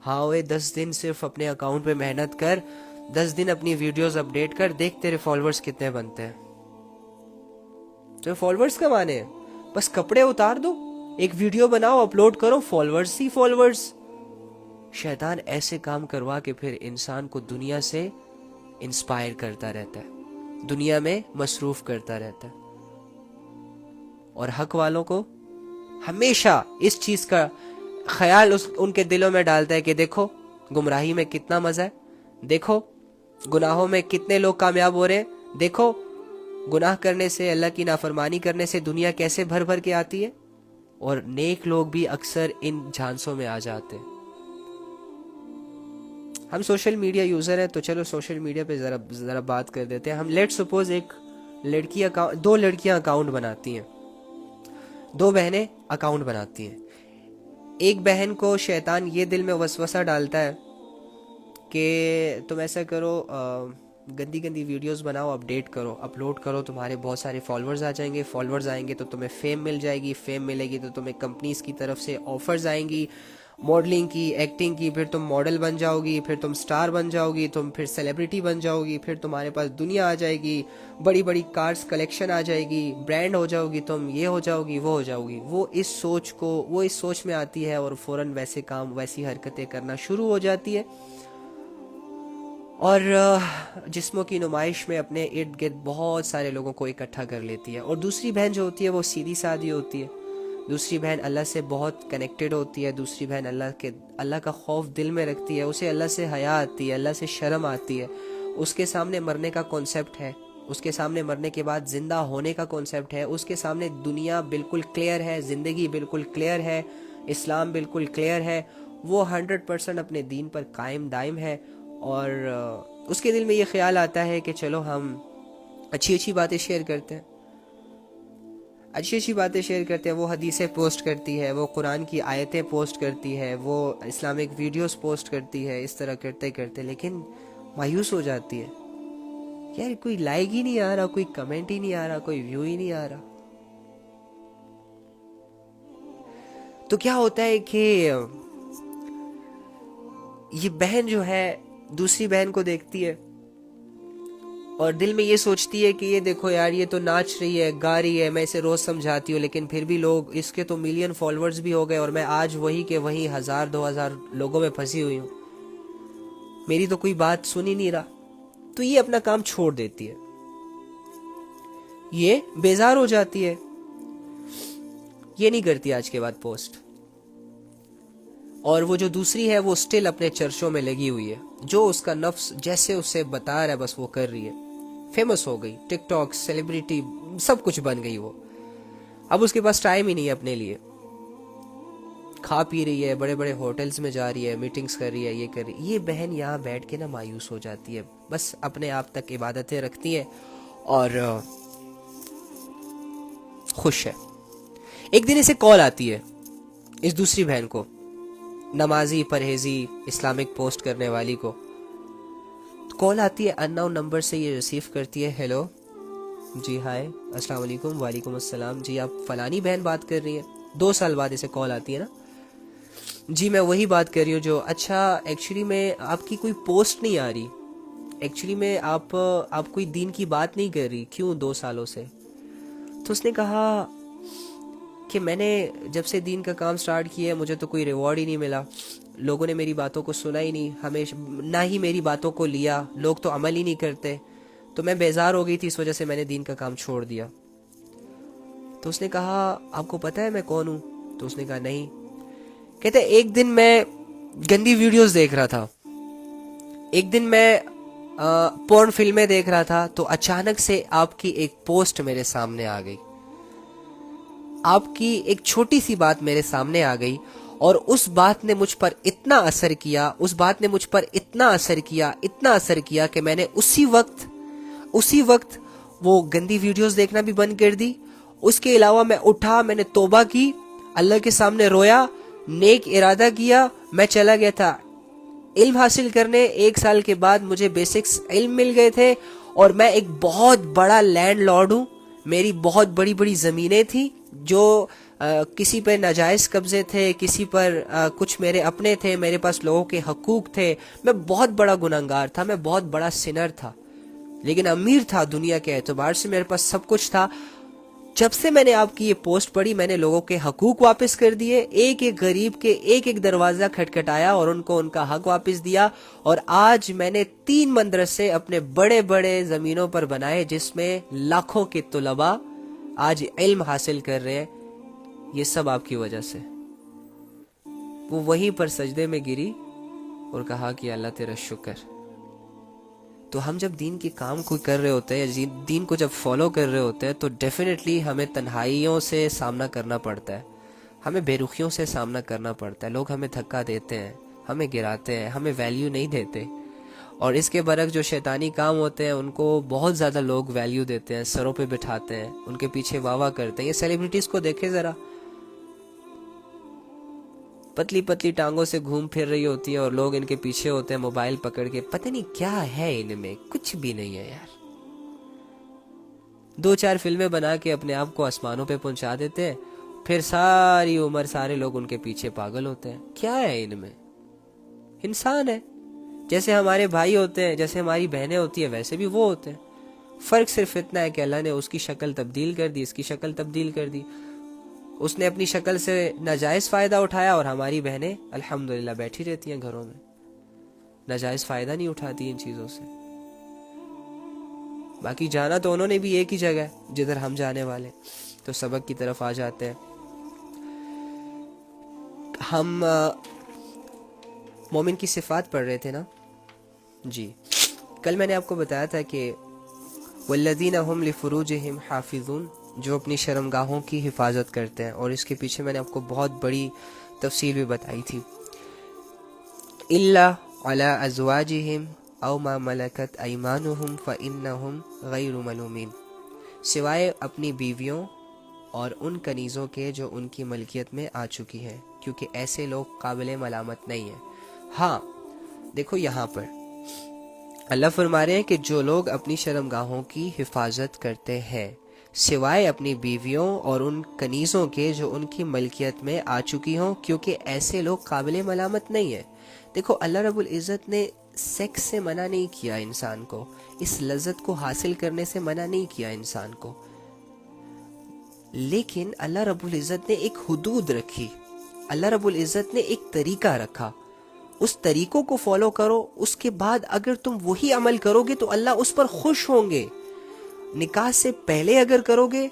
ہاں وہ 10 دن صرف اپنے اکاؤنٹ پہ محنت کر، 10 دن اپنی ویڈیوز اپڈیٹ کر، دیکھ تیرے فالوورز کتنے بنتے ہیں. تو فالوورز کمانے ہیں، بس کپڑے اتار دو، ایک ویڈیو بناؤ، اپلوڈ کرو، فالوورز ہی فالوورز. شیطان ایسے کام کروا کے پھر انسان کو دنیا سے انسپائر کرتا رہتا ہے، دنیا میں مصروف کرتا رہتا ہے، اور حق والوں کو ہمیشہ اس چیز کا خیال ان کے دلوں میں ڈالتا ہے کہ دیکھو گمراہی میں کتنا مزہ ہے، دیکھو گناہوں میں کتنے لوگ کامیاب ہو رہے ہیں، دیکھو گناہ کرنے سے، اللہ کی نافرمانی کرنے سے دنیا کیسے بھر بھر کے آتی ہے. اور نیک لوگ بھی اکثر ان جھانسوں میں آ جاتے ہیں. ہم سوشل میڈیا یوزر ہیں تو چلو سوشل میڈیا پہ ذرا بات کر دیتے ہیں. ہم لیٹ سپوز دو لڑکیاں اکاؤنٹ بناتی ہیں، دو بہنیں اکاؤنٹ بناتی ہیں. ایک بہن کو شیطان یہ دل میں وسوسہ ڈالتا ہے کہ تم ایسا کرو، گندی گندی ویڈیوز بناؤ، اپڈیٹ کرو، اپلوڈ کرو، تمہارے بہت سارے فالوورز آ جائیں گے، فالوورز آئیں گے تو تمہیں فیم مل جائے گی، فیم ملے گی تو تمہیں کمپنیز کی طرف سے آفرز آئیں گی، ماڈلنگ کی، ایکٹنگ کی، پھر تم ماڈل بن جاؤ گی، پھر تم سٹار بن جاؤ گی، تم پھر سیلیبریٹی بن جاؤ گی، پھر تمہارے پاس دنیا آ جائے گی، بڑی بڑی کارز کلیکشن آ جائے گی، برانڈ ہو جاؤ گی تم، یہ ہو جاؤ گی، وہ ہو جاؤ گی. وہ اس سوچ میں آتی ہے اور فوراً ویسے کام، ویسی حرکتیں کرنا شروع ہو جاتی ہے، اور جسموں کی نمائش میں اپنے ارد گرد بہت سارے لوگوں کو اکٹھا کر لیتی ہے. اور دوسری بہن جو ہوتی ہے وہ سیدھی سادھی ہوتی ہے، دوسری بہن اللہ سے بہت کنیکٹڈ ہوتی ہے، دوسری بہن اللہ کا خوف دل میں رکھتی ہے، اسے اللہ سے حیا آتی ہے، اللہ سے شرم آتی ہے. اس کے سامنے مرنے کا کانسیپٹ ہے، اس کے سامنے مرنے کے بعد زندہ ہونے کا کانسیپٹ ہے، اس کے سامنے دنیا بالکل کلیئر ہے، زندگی بالکل کلیئر ہے، اسلام بالکل کلیئر ہے. وہ 100% اپنے دین پر قائم دائم ہے، اور اس کے دل میں یہ خیال آتا ہے کہ چلو ہم اچھی باتیں شیئر کرتے ہیں، اچھی باتیں شیئر کرتے ہیں. وہ حدیثیں پوسٹ کرتی ہے، وہ قرآن کی آیتیں پوسٹ کرتی ہے، وہ اسلامک ویڈیوز پوسٹ کرتی ہے. اس طرح کرتے کرتے لیکن مایوس ہو جاتی ہے، یار کوئی لائک ہی نہیں آ رہا، کوئی کمنٹ ہی نہیں آ رہا، کوئی ویو ہی نہیں آ رہا. تو کیا ہوتا ہے کہ یہ بہن جو ہے دوسری بہن کو دیکھتی ہے اور دل میں یہ سوچتی ہے کہ یہ دیکھو یار، یہ تو ناچ رہی ہے، گا رہی ہے، میں اسے روز سمجھاتی ہوں، لیکن پھر بھی لوگ، اس کے تو ملین فالوورز بھی ہو گئے اور میں آج وہی کہ وہی 1000-2000 لوگوں میں پھنسی ہوئی ہوں، میری تو کوئی بات سن ہی نہیں رہا. تو یہ اپنا کام چھوڑ دیتی ہے، یہ بیزار ہو جاتی ہے، یہ نہیں کرتی آج کے بعد پوسٹ. اور وہ جو دوسری ہے وہ سٹل اپنے چرچوں میں لگی ہوئی ہے، جو اس کا نفس جیسے اسے بتا رہا ہے بس وہ کر رہی ہے. فیمس ہو گئی، ٹک ٹاک، سیلیبریٹی، سب کچھ بن گئی وہ. اب اس کے پاس ٹائم ہی نہیں ہے اپنے لیے. کھا پی رہی ہے، بڑے بڑے ہوٹلز میں جا رہی ہے، میٹنگز کر رہی ہے، یہ کر رہی ہے. یہ بہن یہاں بیٹھ کے نا مایوس ہو جاتی ہے، بس اپنے آپ تک عبادتیں رکھتی ہے اور خوش ہے. ایک دن اسے کال آتی ہے، اس دوسری بہن کو، نمازی پرہیزی اسلامک پوسٹ کرنے والی کو کال آتی ہے، ان نون نمبر سے. یہ ریسیو کرتی ہے. ہیلو، جی ہائے السلام علیکم. وعلیکم السلام. جی آپ فلانی بہن بات کر رہی ہیں؟ 2 سال بعد اسے کال آتی ہے نا. جی میں وہی بات کر رہی ہوں جو اچھا ایکچولی میں آپ کی کوئی پوسٹ نہیں آ رہی. ایکچولی میں آپ کوئی دین کی بات نہیں کر رہی کیوں 2 سالوں سے. تو اس نے کہا کہ میں نے جب سے دین کا کام سٹارٹ کیا ہے مجھے تو کوئی ریوارڈ ہی نہیں ملا, لوگوں نے میری باتوں کو سنا ہی نہیں, ہمیشہ نہ ہی میری باتوں کو لیا, لوگ تو عمل ہی نہیں کرتے, تو میں بیزار ہو گئی تھی, اس وجہ سے میں نے دین کا کام چھوڑ دیا. تو اس نے کہا آپ کو پتہ ہے میں کون ہوں؟ تو اس نے کہا نہیں. کہتے ایک دن میں گندی ویڈیوز دیکھ رہا تھا, ایک دن میں پورن فلمیں دیکھ رہا تھا, تو اچانک سے آپ کی ایک پوسٹ میرے سامنے آ گئی, آپ کی ایک چھوٹی سی بات میرے سامنے آ گئی, اور اس بات نے مجھ پر اتنا اثر کیا, اس بات نے مجھ پر اتنا اثر کیا, اتنا اثر کیا کہ میں نے اسی وقت وہ گندی ویڈیوز دیکھنا بھی بند کر دی. اس کے علاوہ میں اٹھا, میں نے توبہ کی, اللہ کے سامنے رویا, نیک ارادہ کیا, میں چلا گیا تھا علم حاصل کرنے. 1 سال کے بعد مجھے بیسکس علم مل گئے تھے, اور میں ایک بہت بڑا لینڈ لارڈ ہوں. میری بہت بڑی بڑی زمینیں تھیں جو کسی پہ ناجائز قبضے تھے, کسی پر کچھ میرے اپنے تھے, میرے پاس لوگوں کے حقوق تھے. میں بہت بڑا گنہگار تھا, میں بہت بڑا سنر تھا, لیکن امیر تھا دنیا کے اعتبار سے, میرے پاس سب کچھ تھا. جب سے میں نے آپ کی یہ پوسٹ پڑھی میں نے لوگوں کے حقوق واپس کر دیے, ایک ایک غریب کے ایک ایک دروازہ کھٹکھٹایا اور ان کو ان کا حق واپس دیا. اور آج میں نے 3 مدرسے اپنے بڑے بڑے زمینوں پر بنائے جس میں لاکھوں کے طلباء آج علم حاصل کر رہے ہیں. یہ سب آپ کی وجہ سے. وہ وہیں پر سجدے میں گری اور کہا کہ اللہ تیرا شکر. تو ہم جب دین کے کام کو کر رہے ہوتے ہیں, دین کو جب فالو کر رہے ہوتے ہیں, تو ڈیفینیٹلی ہمیں تنہائیوں سے سامنا کرنا پڑتا ہے, ہمیں بے رخیوں سے سامنا کرنا پڑتا ہے. لوگ ہمیں دھکا دیتے ہیں, ہمیں گراتے ہیں, ہمیں ویلیو نہیں دیتے. اور اس کے برعکس جو شیطانی کام ہوتے ہیں ان کو بہت زیادہ لوگ ویلیو دیتے ہیں, سروں پہ بٹھاتے ہیں, ان کے پیچھے واہ واہ کرتے ہیں. یہ سیلیبریٹیز کو دیکھیں ذرا, پتلی پتلی ٹانگوں سے گھوم پھر رہی ہوتی ہیں اور لوگ ان کے پیچھے ہوتے ہیں موبائل پکڑ کے. پتہ نہیں کیا ہے ان میں, کچھ بھی نہیں ہے یار. 2-4 فلمیں بنا کے اپنے آپ کو آسمانوں پہ پہنچا دیتے ہیں, پھر ساری عمر سارے لوگ ان کے پیچھے پاگل ہوتے ہیں. کیا ہے ان میں؟ انسان ہے, جیسے ہمارے بھائی ہوتے ہیں, جیسے ہماری بہنیں ہوتی ہیں, ویسے بھی وہ ہوتے ہیں. فرق صرف اتنا ہے کہ اللہ نے اس کی شکل تبدیل کر دی, اس کی شکل تبدیل کر دی. اس نے اپنی شکل سے ناجائز فائدہ اٹھایا, اور ہماری بہنیں الحمدللہ بیٹھی رہتی ہیں گھروں میں, ناجائز فائدہ نہیں اٹھاتی ان چیزوں سے. باقی جانا تو انہوں نے بھی ایک ہی جگہ ہے جدھر ہم جانے والے. تو سبق کی طرف آ جاتے ہیں. ہم مومن کی صفات پڑھ رہے تھے نا. جی کل میں نے آپ کو بتایا تھا کہ والذین هم لفروجہم حافظون, جو اپنی شرمگاہوں کی حفاظت کرتے ہیں. اور اس کے پیچھے میں نے آپ کو بہت بڑی تفصیل بھی بتائی تھی. الا علی ازواجہم او ما ملکت ایمانہم فانہم غیر ملومین, سوائے اپنی بیویوں اور ان کنیزوں کے جو ان کی ملکیت میں آ چکی ہیں, کیونکہ ایسے لوگ قابل ملامت نہیں ہیں. ہاں دیکھو یہاں پر اللہ فرما رہے ہیں کہ جو لوگ اپنی شرمگاہوں کی حفاظت کرتے ہیں سوائے اپنی بیویوں اور ان کنیزوں کے جو ان کی ملکیت میں آ چکی ہوں, کیونکہ ایسے لوگ قابل ملامت نہیں ہیں. دیکھو اللہ رب العزت نے سیکس سے منع نہیں کیا انسان کو, اس لذت کو حاصل کرنے سے منع نہیں کیا انسان کو, لیکن اللہ رب العزت نے ایک حدود رکھی, اللہ رب العزت نے ایک طریقہ رکھا. اس طریقوں کو فالو کرو, اس کے بعد اگر تم وہی عمل کرو گے تو اللہ اس پر خوش ہوں گے. نکاح سے پہلے اگر کرو گے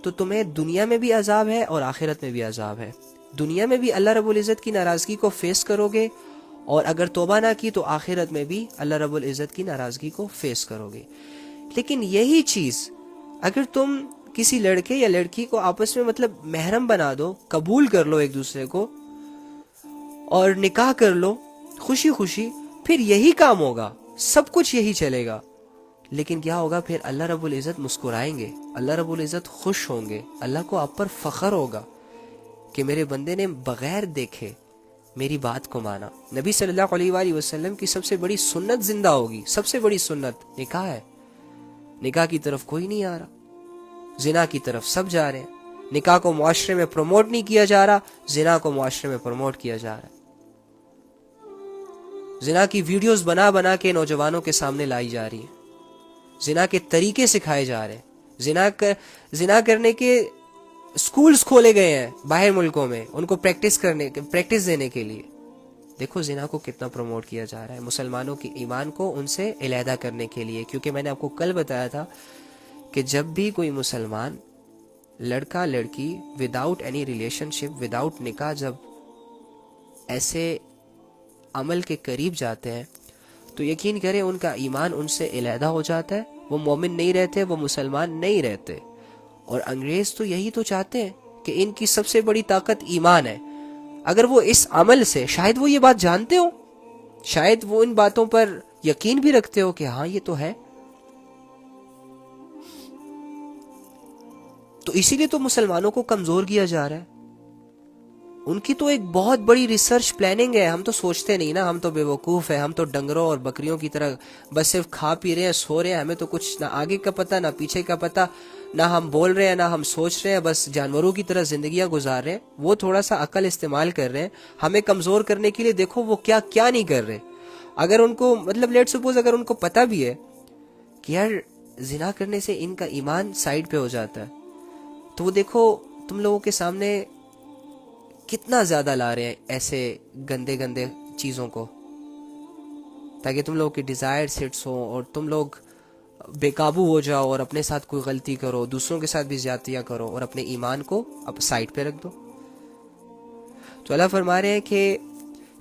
تو تمہیں دنیا میں بھی عذاب ہے اور آخرت میں بھی عذاب ہے. دنیا میں بھی اللہ رب العزت کی ناراضگی کو فیس کرو گے, اور اگر توبہ نہ کی تو آخرت میں بھی اللہ رب العزت کی ناراضگی کو فیس کرو گے. لیکن یہی چیز اگر تم کسی لڑکے یا لڑکی کو آپس میں مطلب محرم بنا دو, قبول کر لو ایک دوسرے کو اور نکاح کر لو خوشی خوشی, پھر یہی کام ہوگا, سب کچھ یہی چلے گا. لیکن کیا ہوگا پھر اللہ رب العزت مسکرائیں گے, اللہ رب العزت خوش ہوں گے, اللہ کو آپ پر فخر ہوگا کہ میرے بندے نے بغیر دیکھے میری بات کو مانا. نبی صلی اللہ علیہ وآلہ وسلم کی سب سے بڑی سنت زندہ ہوگی, سب سے بڑی سنت نکاح ہے. نکاح کی طرف کوئی نہیں آ رہا, زنا کی طرف سب جا رہے ہیں. نکاح کو معاشرے میں پروموٹ نہیں کیا جا رہا, زنا کو معاشرے میں پروموٹ کیا جا رہا ہے. زنا کی ویڈیوز بنا بنا کے نوجوانوں کے سامنے لائی جا رہی ہیں, زنا کے طریقے سکھائے جا رہے ہیں, زنا کرنے کے سکولز کھولے گئے ہیں باہر ملکوں میں ان کو پریکٹس دینے کے لیے. دیکھو زنا کو کتنا پروموٹ کیا جا رہا ہے, مسلمانوں کے ایمان کو ان سے علیحدہ کرنے کے لیے. کیونکہ میں نے آپ کو کل بتایا تھا کہ جب بھی کوئی مسلمان لڑکا لڑکی وداؤٹ اینی ریلیشن شپ, وداؤٹ نکاح, جب ایسے عمل کے قریب جاتے ہیں تو یقین کریں ان کا ایمان ان سے علیحدہ ہو جاتا ہے. وہ مومن نہیں رہتے, وہ مسلمان نہیں رہتے. اور انگریز تو یہی تو چاہتے ہیں کہ ان کی سب سے بڑی طاقت ایمان ہے. اگر وہ اس عمل سے, شاید وہ یہ بات جانتے ہو, شاید وہ ان باتوں پر یقین بھی رکھتے ہو کہ ہاں یہ تو ہے, تو اسی لیے تو مسلمانوں کو کمزور کیا جا رہا ہے. ان کی تو ایک بہت بڑی ریسرچ پلاننگ ہے. ہم تو سوچتے نہیں نا, ہم تو بے وقوف ہیں, ہم تو ڈنگروں اور بکریوں کی طرح بس صرف کھا پی رہے ہیں, سو رہے ہیں. ہمیں تو کچھ نہ آگے کا پتہ نہ پیچھے کا پتہ, نہ ہم بول رہے ہیں نہ ہم سوچ رہے ہیں, بس جانوروں کی طرح زندگیاں گزار رہے ہیں. وہ تھوڑا سا عقل استعمال کر رہے ہیں ہمیں کمزور کرنے کے لیے. دیکھو وہ کیا کیا نہیں کر رہے. اگر ان کو مطلب لیٹ سپوز اگر ان کو پتہ بھی ہے کہ یار زنا کرنے سے ان کا ایمان سائڈ پہ ہو جاتا ہے, تو وہ دیکھو تم لوگوں کے سامنے کتنا زیادہ لا رہے ہیں ایسے گندے گندے چیزوں کو, تاکہ تم لوگوں کی ڈیزائرز ہٹس ہوں اور تم لوگ بے قابو ہو جاؤ اور اپنے ساتھ کوئی غلطی کرو, دوسروں کے ساتھ بھی زیادتیاں کرو اور اپنے ایمان کو اب سائڈ پہ رکھ دو. تو اللہ فرما رہے ہیں کہ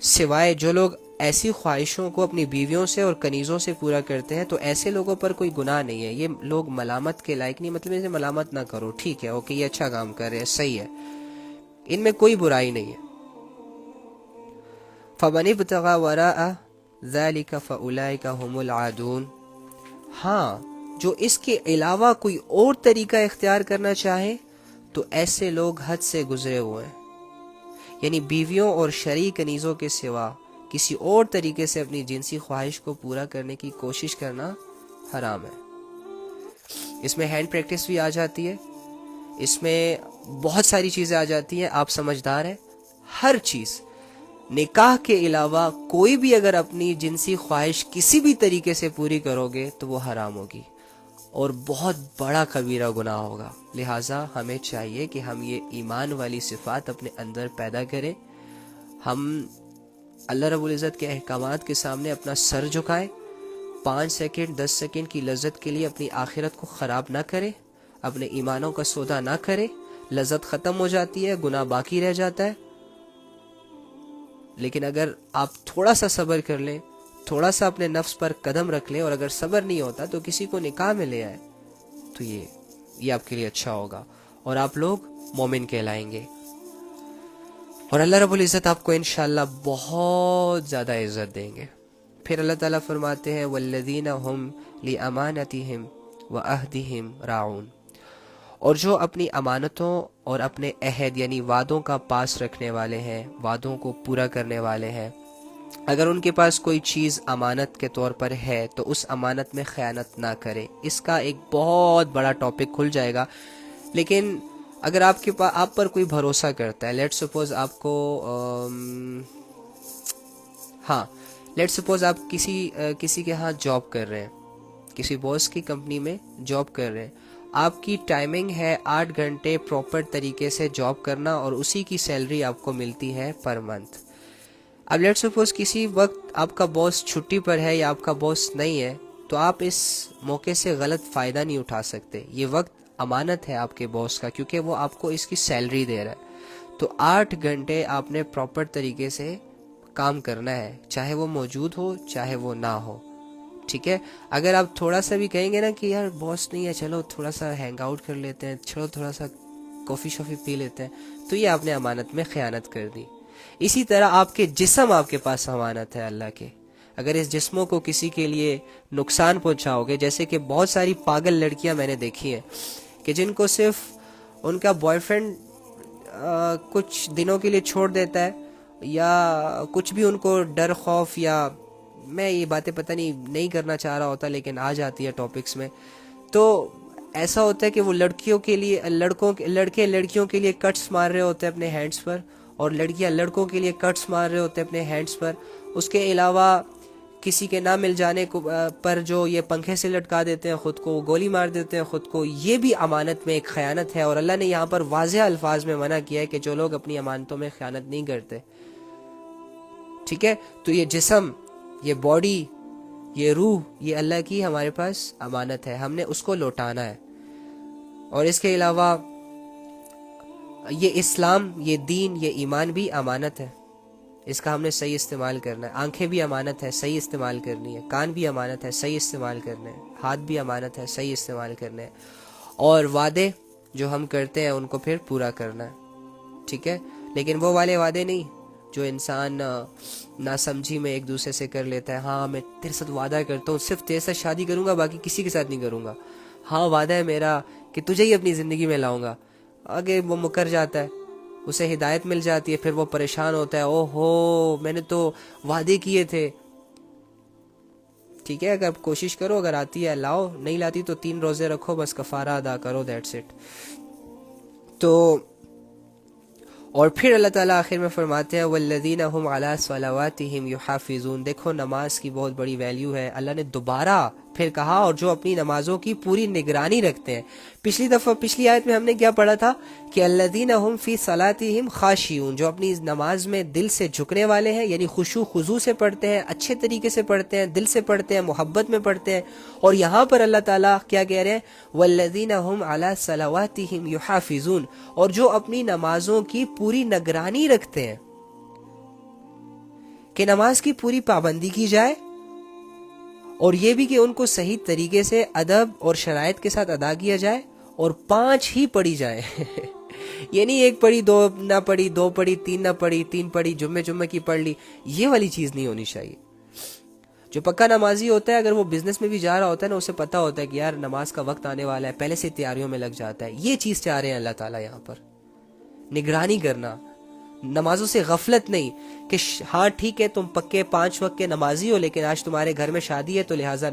سوائے جو لوگ ایسی خواہشوں کو اپنی بیویوں سے اور کنیزوں سے پورا کرتے ہیں تو ایسے لوگوں پر کوئی گناہ نہیں ہے. یہ لوگ ملامت کے لائق نہیں, مطلب اسے ملامت نہ کرو, ٹھیک ہے اوکے یہ اچھا کام کر رہے ہیں, صحیح ہے, ان میں کوئی برائی نہیں ہے. فَمَنِ ابْتَغَىٰ وَرَاءَ ذَلِكَ فَأُولَٰئِكَ هُمُ الْعَادُونَ. ہاں جو اس کے علاوہ کوئی اور طریقہ اختیار کرنا چاہے تو ایسے لوگ حد سے گزرے ہوئے ہیں. یعنی بیویوں اور شرعی کنیزوں کے سوا کسی اور طریقے سے اپنی جنسی خواہش کو پورا کرنے کی کوشش کرنا حرام ہے. اس میں ہینڈ پریکٹس بھی آ جاتی ہے, اس میں بہت ساری چیزیں آ جاتی ہیں. آپ سمجھدار ہیں, ہر چیز نکاح کے علاوہ کوئی بھی اگر اپنی جنسی خواہش کسی بھی طریقے سے پوری کرو گے تو وہ حرام ہوگی اور بہت بڑا کبیرہ گناہ ہوگا. لہٰذا ہمیں چاہیے کہ ہم یہ ایمان والی صفات اپنے اندر پیدا کریں. ہم اللہ رب العزت کے احکامات کے سامنے اپنا سر جھکائیں, 5 سیکنڈ 10 سیکنڈ کی لذت کے لیے اپنی آخرت کو خراب نہ کریں, اپنے ایمانوں کا سودا نہ کریں. لذت ختم ہو جاتی ہے, گناہ باقی رہ جاتا ہے. لیکن اگر آپ تھوڑا سا صبر کر لیں, تھوڑا سا اپنے نفس پر قدم رکھ لیں, اور اگر صبر نہیں ہوتا تو کسی کو نکاح میں لے آئے, تو یہ آپ کے لیے اچھا ہوگا اور آپ لوگ مومن کہلائیں گے, اور اللہ رب العزت آپ کو انشاءاللہ بہت زیادہ عزت دیں گے. پھر اللہ تعالیٰ فرماتے ہیں والذین هم لامانتهم وعہدہم راعون. اور جو اپنی امانتوں اور اپنے عہد یعنی وعدوں کا پاس رکھنے والے ہیں, وعدوں کو پورا کرنے والے ہیں, اگر ان کے پاس کوئی چیز امانت کے طور پر ہے تو اس امانت میں خیانت نہ کرے. اس کا ایک بہت بڑا ٹاپک کھل جائے گا, لیکن اگر آپ پر کوئی بھروسہ کرتا ہے, لیٹ سپوز آپ کو لیٹ سپوز آپ کسی کے ہاں جاب کر رہے ہیں, کسی باس کی کمپنی میں جاب کر رہے ہیں, آپ کی ٹائمنگ ہے 8 گھنٹے پراپر طریقے سے جاب کرنا اور اسی کی سیلری آپ کو ملتی ہے پر منتھ. اب لیٹ سپوز کسی وقت آپ کا باس چھٹی پر ہے یا آپ کا باس نہیں ہے, تو آپ اس موقع سے غلط فائدہ نہیں اٹھا سکتے. یہ وقت امانت ہے آپ کے باس کا, کیونکہ وہ آپ کو اس کی سیلری دے رہا ہے. تو 8 گھنٹے آپ نے پراپر طریقے سے کام کرنا ہے, چاہے وہ موجود ہو چاہے وہ نہ ہو, ٹھیک ہے. اگر آپ تھوڑا سا بھی کہیں گے نا کہ یار باس نہیں ہے, چلو تھوڑا سا ہینگ آؤٹ کر لیتے ہیں, چلو تھوڑا سا کافی شافی پی لیتے ہیں, تو یہ آپ نے امانت میں خیانت کر دی. اسی طرح آپ کے جسم آپ کے پاس امانت ہے اللہ کے. اگر اس جسموں کو کسی کے لیے نقصان پہنچاؤ گے, جیسے کہ بہت ساری پاگل لڑکیاں میں نے دیکھی ہیں کہ جن کو صرف ان کا بوائے فرینڈ کچھ دنوں کے لیے چھوڑ دیتا ہے, یا کچھ بھی ان کو ڈر خوف, یا میں یہ باتیں پتہ نہیں کرنا چاہ رہا ہوتا لیکن آ جاتی ہے ٹاپکس میں, تو ایسا ہوتا ہے کہ وہ لڑکیوں کے لیے لڑکے لڑکیوں کے لیے کٹس مار رہے ہوتے ہیں اپنے ہینڈس پر، اور لڑکیاں لڑکوں کے لیے کٹس مار رہے ہوتے ہیں اپنے ہینڈس پر. اس کے علاوہ کسی کے نہ مل جانے پر جو یہ پنکھے سے لٹکا دیتے ہیں خود کو، گولی مار دیتے ہیں خود کو، یہ بھی امانت میں ایک خیانت ہے. اور اللہ نے یہاں پر واضح الفاظ میں منع کیا ہے کہ جو لوگ اپنی امانتوں میں خیانت نہیں کرتے. ٹھیک ہے، تو یہ جسم، یہ باڈی، یہ روح، یہ اللہ کی ہمارے پاس امانت ہے، ہم نے اس کو لوٹانا ہے. اور اس کے علاوہ یہ اسلام، یہ دین، یہ ایمان بھی امانت ہے، اس کا ہم نے صحیح استعمال کرنا ہے. آنکھیں بھی امانت ہے، صحیح استعمال کرنی ہے. کان بھی امانت ہے، صحیح استعمال کرنے ہیں. ہاتھ بھی امانت ہے، صحیح استعمال کرنے ہیں. اور وعدے جو ہم کرتے ہیں ان کو پھر پورا کرنا ہے. ٹھیک ہے، لیکن وہ والے وعدے نہیں جو انسان ناسمجھی میں ایک دوسرے سے کر لیتا ہے. ہاں میں تیرے ساتھ وعدہ کرتا ہوں صرف تیرے ساتھ شادی کروں گا، باقی کسی کے ساتھ نہیں کروں گا. ہاں وعدہ ہے میرا کہ تجھے ہی اپنی زندگی میں لاؤں گا. آگے وہ مکر جاتا ہے، اسے ہدایت مل جاتی ہے، پھر وہ پریشان ہوتا ہے، او ہو میں نے تو وعدے کیے تھے. ٹھیک ہے، اگر کوشش کرو، اگر آتی ہے لاؤ، نہیں لاتی تو 3 روزے رکھو، بس کفارہ ادا کرو، دیٹس اٹ. تو اور پھر اللہ تعالیٰ آخر میں فرماتے ہیں والذین هم علی صلواتہم یحافظون. دیکھو نماز کی بہت بڑی ویلیو ہے. اللہ نے دوبارہ پھر کہا اور جو اپنی نمازوں کی پوری نگرانی رکھتے ہیں. پچھلی آیت میں ہم نے کیا پڑھا تھا کہ الذین هم فی صلاتہم خاشعون، جو اپنی نماز میں دل سے جھکنے والے ہیں، یعنی خشوع خضوع سے پڑھتے ہیں، اچھے طریقے سے پڑھتے ہیں، دل سے پڑھتے ہیں، محبت میں پڑھتے ہیں. اور یہاں پر اللہ تعالیٰ کیا کہہ رہے ہیں والذین هم علی صلواتہم یحافظون، اور جو اپنی نمازوں کی پوری نگرانی رکھتے ہیں کہ نماز کی پوری پابندی کی جائے، اور یہ بھی کہ ان کو صحیح طریقے سے ادب اور شرائط کے ساتھ ادا کیا جائے، اور 5 ہی پڑھی جائے. یہ نہیں 1 پڑھی 2 نہ پڑھی، 2 پڑھی 3 نہ پڑھی، 3 پڑھی جمعے کی پڑھ لی، یہ والی چیز نہیں ہونی چاہیے. جو پکا نمازی ہوتا ہے اگر وہ بزنس میں بھی جا رہا ہوتا ہے نا، اسے پتا ہوتا ہے کہ یار نماز کا وقت آنے والا ہے، پہلے سے تیاریوں میں لگ جاتا ہے. یہ چیز چاہ رہے ہیں اللہ تعالیٰ یہاں پر، نگرانی کرنا، نمازوں سے غفلت نہیں کہ ہاں ٹھیک ہے تم پکے 5 وقت کے نمازی ہو، لیکن آج تمہارے گھر میں شادی ہے تو لہٰذا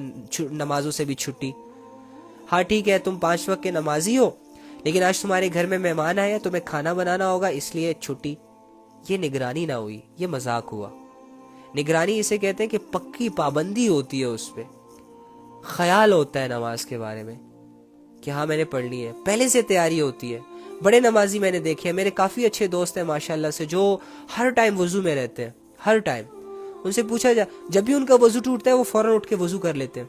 نمازوں سے بھی چھٹی. ہاں ٹھیک ہے تم 5 وقت کے نمازی ہو، لیکن آج تمہارے گھر میں مہمان آئے ہیں، تمہیں کھانا بنانا ہوگا اس لیے چھٹی. یہ نگرانی نہ ہوئی، یہ مذاق ہوا. نگرانی اسے کہتے ہیں کہ پکی پابندی ہوتی ہے، اس پہ خیال ہوتا ہے نماز کے بارے میں کہ ہاں میں نے پڑھنی ہے، پہلے سے تیاری ہوتی ہے. بڑے نمازی میں نے دیکھے ہیں، میرے کافی اچھے دوست ہیں ماشاءاللہ سے، جو ہر ٹائم وضو میں رہتے ہیں، ہر ٹائم. ان سے پوچھا جب بھی ان کا وضو ٹوٹتا ہے وہ فوراً اٹھ کے وضو کر لیتے ہیں.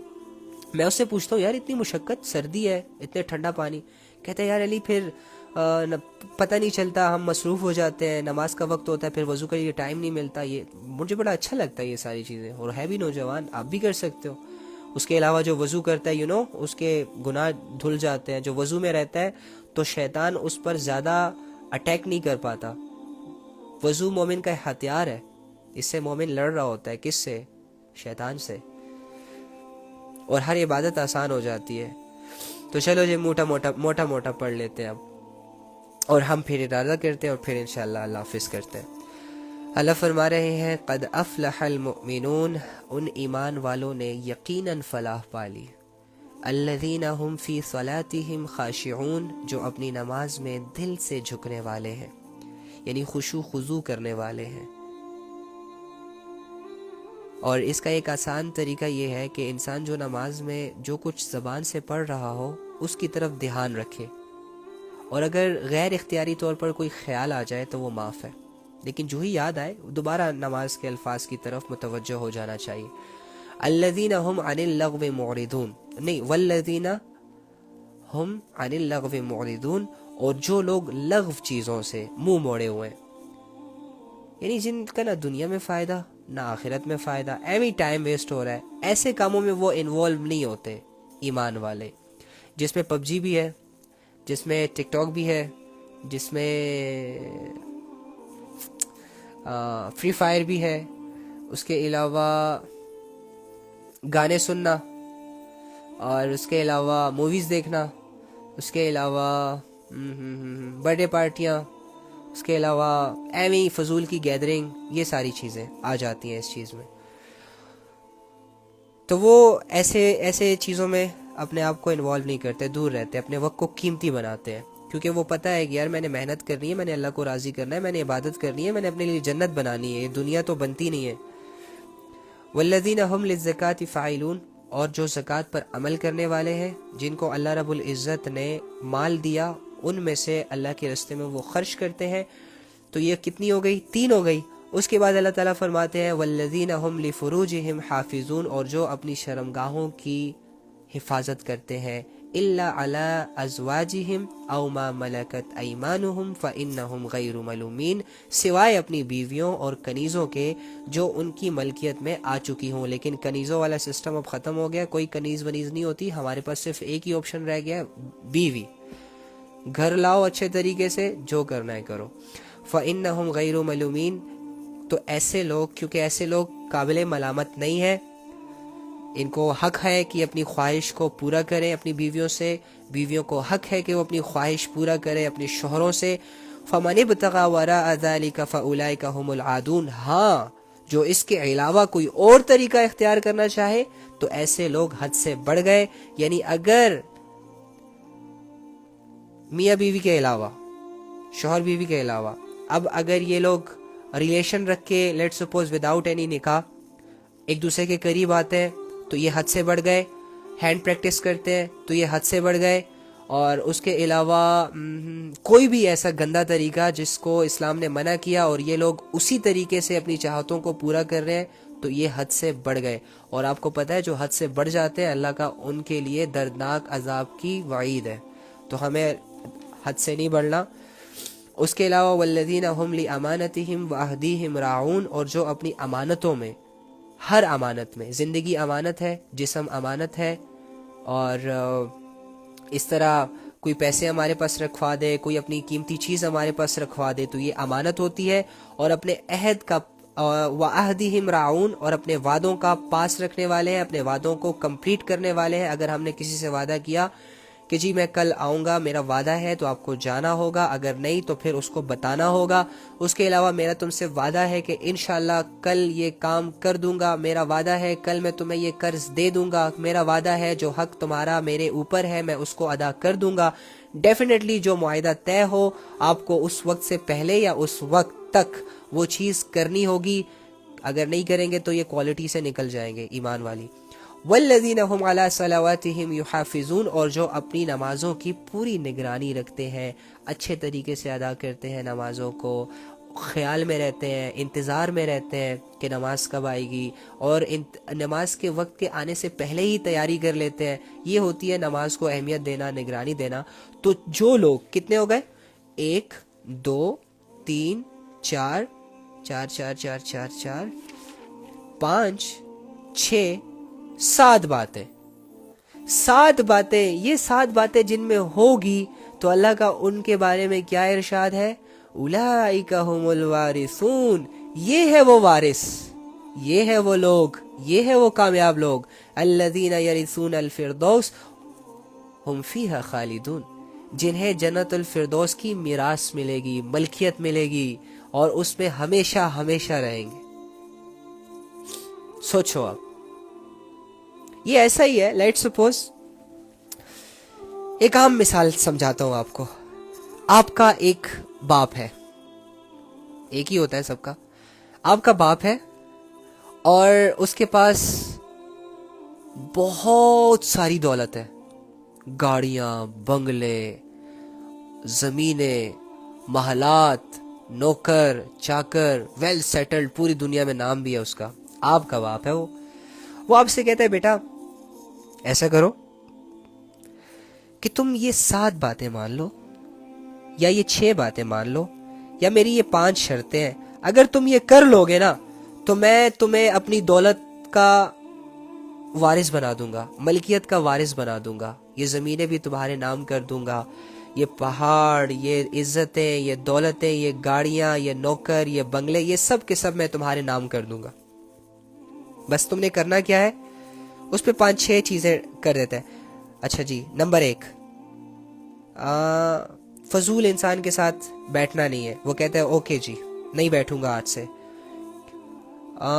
میں اس سے پوچھتا ہوں یار اتنی مشقت، سردی ہے، اتنے ٹھنڈا پانی. کہتے ہیں یار علی پھر پتہ نہیں چلتا، ہم مصروف ہو جاتے ہیں، نماز کا وقت ہوتا ہے پھر وضو کے لیے ٹائم نہیں ملتا. یہ مجھے بڑا اچھا لگتا ہے یہ ساری چیزیں، اور ہے بھی نوجوان، آپ بھی کر سکتے ہو. اس کے علاوہ جو وضو کرتا ہے اس کے گناہ دھل جاتے ہیں. جو وضو میں رہتا ہے تو شیطان اس پر زیادہ اٹیک نہیں کر پاتا. وضو مومن کا ہتھیار ہے، اس سے مومن لڑ رہا ہوتا ہے، کس سے؟ شیطان سے. اور ہر عبادت آسان ہو جاتی ہے. تو چلو جی موٹا موٹا پڑھ لیتے ہیں اب، اور ہم پھر ارادہ کرتے ہیں اور پھر انشاءاللہ اللہ حافظ کرتے ہیں. اللہ فرما رہے ہیں قد افلح المؤمنون، ان ایمان والوں نے یقیناً فلاح پالی. الذین هم فی صلاتہم خاشعون، جو اپنی نماز میں دل سے جھکنے والے ہیں، یعنی خشوع خضوع کرنے والے ہیں. اور اس کا ایک آسان طریقہ یہ ہے کہ انسان جو نماز میں جو کچھ زبان سے پڑھ رہا ہو اس کی طرف دھیان رکھے، اور اگر غیر اختیاری طور پر کوئی خیال آ جائے تو وہ معاف ہے، لیکن جو ہی یاد آئے دوبارہ نماز کے الفاظ کی طرف متوجہ ہو جانا چاہیے. الذین هم عن اللغو معرضون، نہیں والذین هم عن اللغو معرضون، اور جو لوگ لغو چیزوں سے منہ موڑے ہوئے ہیں، یعنی جن کا نہ دنیا میں فائدہ نہ آخرت میں فائدہ، ایوی ٹائم ویسٹ ہو رہا ہے، ایسے کاموں میں وہ انوالو نہیں ہوتے ایمان والے. جس میں پب جی بھی ہے، جس میں ٹک ٹاک بھی ہے، جس میں فری فائر بھی ہے، اس کے علاوہ گانے سننا، اور اس کے علاوہ موویز دیکھنا، اس کے علاوہ برتھ ڈے پارٹیاں، اس کے علاوہ ایویں فضول کی گیدرنگ، یہ ساری چیزیں آ جاتی ہیں اس چیز میں. تو وہ ایسے چیزوں میں اپنے آپ کو انوالو نہیں کرتے, دور رہتے, اپنے وقت کو قیمتی بناتے ہیں, کیونکہ وہ پتہ ہے کہ یار میں نے محنت کرنی ہے, میں نے اللہ کو راضی کرنا ہے, میں نے عبادت کرنی ہے, میں نے اپنے لیے جنت بنانی ہے, یہ دنیا تو بنتی نہیں ہے. والذین هم للزکاة فاعلون, اور جو زکوٰۃ پر عمل کرنے والے ہیں, جن کو اللہ رب العزت نے مال دیا, ان میں سے اللہ کے راستے میں وہ خرچ کرتے ہیں. تو یہ کتنی ہو گئی؟ 3 ہو گئی. اس کے بعد اللہ تعالیٰ فرماتے ہیں والذین هم لفروجہم حافظون, اور جو اپنی شرمگاہوں کی حفاظت کرتے ہیں, الا علی ازواجہم او ما ملکت ایمانہم فانہم غیر ملومین, سوائے اپنی بیویوں اور کنیزوں کے جو ان کی ملکیت میں آ چکی ہوں. لیکن کنیزوں والا سسٹم اب ختم ہو گیا, کوئی کنیز ونیز نہیں ہوتی, ہمارے پاس صرف ایک ہی آپشن رہ گیا, بیوی. گھر لاؤ اچھے طریقے سے, جو کرنا ہے کرو. فانہم غیر ملومین, تو ایسے لوگ, کیونکہ ایسے لوگ قابل ملامت نہیں ہیں, ان کو حق ہے کہ اپنی خواہش کو پورا کریں اپنی بیویوں سے, بیویوں کو حق ہے کہ وہ اپنی خواہش پورا کریں اپنے شوہروں سے. فمن ابتغى وراء ذلك فاولئک هم العادون, ہاں جو اس کے علاوہ کوئی اور طریقہ اختیار کرنا چاہے تو ایسے لوگ حد سے بڑھ گئے. یعنی اگر میاں بیوی کے علاوہ, شوہر بیوی کے علاوہ, اب اگر یہ لوگ ریلیشن رکھ کے لیٹ سپوز وداؤٹ اینی نکاح ایک دوسرے کے قریب آتے ہیں تو یہ حد سے بڑھ گئے, ہینڈ پریکٹس کرتے ہیں تو یہ حد سے بڑھ گئے, اور اس کے علاوہ کوئی بھی ایسا گندا طریقہ جس کو اسلام نے منع کیا اور یہ لوگ اسی طریقے سے اپنی چاہتوں کو پورا کر رہے ہیں تو یہ حد سے بڑھ گئے. اور آپ کو پتہ ہے جو حد سے بڑھ جاتے ہیں اللہ کا ان کے لیے دردناک عذاب کی وعید ہے, تو ہمیں حد سے نہیں بڑھنا. اس کے علاوہ والذین هم لامانتہم وعہدیہم راعون, اور جو اپنی امانتوں میں, ہر امانت میں, زندگی امانت ہے, جسم امانت ہے, اور اس طرح کوئی پیسے ہمارے پاس رکھوا دے, کوئی اپنی قیمتی چیز ہمارے پاس رکھوا دے تو یہ امانت ہوتی ہے. اور اپنے عہد کا وعہدیہم راعون, اور اپنے وعدوں کا پاس رکھنے والے ہیں, اپنے وعدوں کو کمپلیٹ کرنے والے ہیں. اگر ہم نے کسی سے وعدہ کیا کہ جی میں کل آؤں گا, میرا وعدہ ہے, تو آپ کو جانا ہوگا, اگر نہیں تو پھر اس کو بتانا ہوگا. اس کے علاوہ میرا تم سے وعدہ ہے کہ انشاءاللہ کل یہ کام کر دوں گا, میرا وعدہ ہے کل میں تمہیں یہ قرض دے دوں گا, میرا وعدہ ہے جو حق تمہارا میرے اوپر ہے میں اس کو ادا کر دوں گا. ڈیفینیٹلی جو معاہدہ طے ہو آپ کو اس وقت سے پہلے یا اس وقت تک وہ چیز کرنی ہوگی, اگر نہیں کریں گے تو یہ کوالٹی سے نکل جائیں گے ایمان والی. والذین هم علی صلواتہم یحافظون, اور جو اپنی نمازوں کی پوری نگرانی رکھتے ہیں, اچھے طریقے سے ادا کرتے ہیں نمازوں کو, خیال میں رہتے ہیں, انتظار میں رہتے ہیں کہ نماز کب آئے گی, اور نماز کے وقت کے آنے سے پہلے ہی تیاری کر لیتے ہیں. یہ ہوتی ہے نماز کو اہمیت دینا, نگرانی دینا. تو جو لوگ کتنے ہو گئے, 1 2 3 4 4 4 4 4 4 5 6 7 باتیں, 7 باتیں, یہ 7 باتیں جن میں ہوگی تو اللہ کا ان کے بارے میں کیا ارشاد ہے, اولئک هم الوارثون, یہ ہے وہ وارث, یہ ہے وہ لوگ, یہ ہے وہ کامیاب لوگ, الذین یرثون الفردوس ہم فیہا خالدون, جنہیں جنت الفردوس کی میراث ملے گی, ملکیت ملے گی, اور اس میں ہمیشہ ہمیشہ رہیں گے. سوچو آپ, یہ ایسا ہی ہے. لیٹ سپوز ایک عام مثال سمجھاتا ہوں آپ کو. آپ کا ایک باپ ہے, ایک ہی ہوتا ہے سب کا, آپ کا باپ ہے, اور اس کے پاس بہت ساری دولت ہے, گاڑیاں, بنگلے, زمینیں, محلات, نوکر چاکر, ویل سیٹلڈ, پوری دنیا میں نام بھی ہے اس کا. آپ کا باپ ہے وہ آپ سے کہتا ہے بیٹا ایسا کرو کہ تم یہ 7 باتیں مان لو, یا یہ 6 باتیں مان لو, یا میری یہ 5 شرطیں ہیں, اگر تم یہ کر لو گے نا تو میں تمہیں اپنی دولت کا وارث بنا دوں گا, ملکیت کا وارث بنا دوں گا, یہ زمینیں بھی تمہارے نام کر دوں گا, یہ پہاڑ, یہ عزتیں, یہ دولتیں, یہ گاڑیاں, یہ نوکر, یہ بنگلے, یہ سب کے سب میں تمہارے نام کر دوں گا. بس تم نے کرنا کیا ہے, اس پہ 5-6 چیزیں کر دیتا ہے. اچھا جی, نمبر 1, فضول انسان کے ساتھ بیٹھنا نہیں ہے. وہ کہتا ہے اوکے جی نہیں بیٹھوں گا آج سے.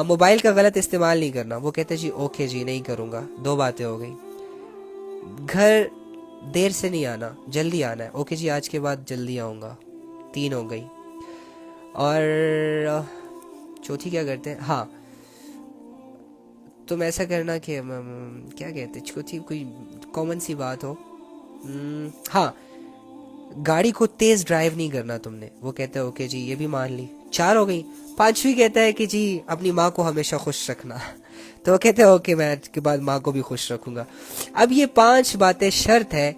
موبائل کا غلط استعمال نہیں کرنا. وہ کہتے ہیں جی اوکے جی نہیں کروں گا. 2 باتیں ہو گئی. گھر دیر سے نہیں آنا، جلدی آنا ہے. اوکے جی آج کے بعد جلدی آؤں گا. 3 ہو گئی. اور چوتھی کیا کرتے ہیں؟ ہاں تم ایسا کرنا کہ کیا کہتے ہیں، چوتھی کوئی کامن سی بات ہو. ہاں گاڑی کو تیز ڈرائیو نہیں کرنا تم نے. وہ کہتا ہے اوکے جی یہ بھی مان لی. 4 ہو گئی. 5ویں کہتا ہے کہ جی اپنی ماں کو ہمیشہ خوش رکھنا. تو وہ کہتے ہیں اوکے میں آج کے بعد ماں کو بھی خوش رکھوں گا. اب یہ 5 باتیں شرط ہے.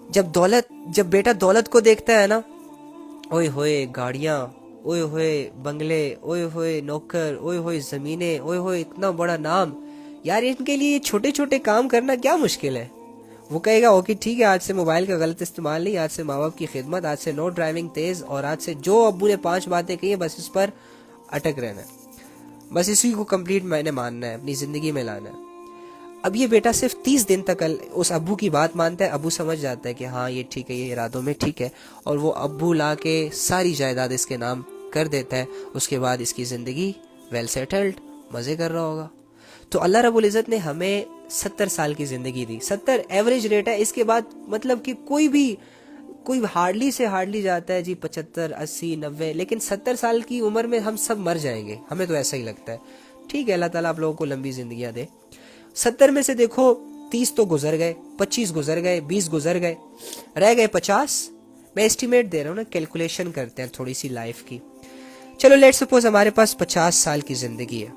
جب بیٹا دولت کو دیکھتا ہے نا، اوئے ہوئے گاڑیاں، اوئے ہوئے بنگلے، اوئے ہوئے نوکر، اوئے ہوئے زمینیں، اوئے ہوئے اتنا بڑا نام، یار ان کے لیے چھوٹے چھوٹے کام کرنا کیا مشکل ہے. وہ کہے گا اوکے ٹھیک ہے آج سے موبائل کا غلط استعمال نہیں، آج سے ماں باپ کی خدمت، آج سے نو ڈرائیونگ تیز، اور آج سے جو ابو نے 5 باتیں کہی ہیں بس اس پر اٹک رہنا ہے، بس اسی کو کمپلیٹ میں نے ماننا ہے، اپنی زندگی میں لانا ہے. اب یہ بیٹا صرف 30 دن تک اس ابو کی بات مانتا ہے. ابو سمجھ جاتا ہے کہ ہاں یہ ٹھیک ہے، یہ ارادوں میں ٹھیک ہے، اور وہ ابو لا کے ساری جائیداد اس کے نام کر دیتا ہے. اس کے بعد اس کی زندگی ویل سیٹلڈ، مزے کر رہا ہوگا. تو اللہ رب العزت نے ہمیں 70 سال کی زندگی دی. 70 ایوریج ریٹ ہے. اس کے بعد مطلب کہ کوئی ہارڈلی سے ہارڈلی جاتا ہے جی 75 80 90، لیکن 70 سال کی عمر میں ہم سب مر جائیں گے، ہمیں تو ایسا ہی لگتا ہے. ٹھیک ہے اللہ تعالیٰ آپ لوگوں کو لمبی زندگیاں دے. 70 میں سے دیکھو 30 تو گزر گئے، 25 گزر گئے، 20 گزر گئے، رہ گئے 50. میں اسٹیمیٹ دے رہا ہوں نا، کیلکولیشن کرتے ہیں تھوڑی سی لائف کی. چلو لیٹ سپوز ہمارے پاس 50 سال کی زندگی ہے.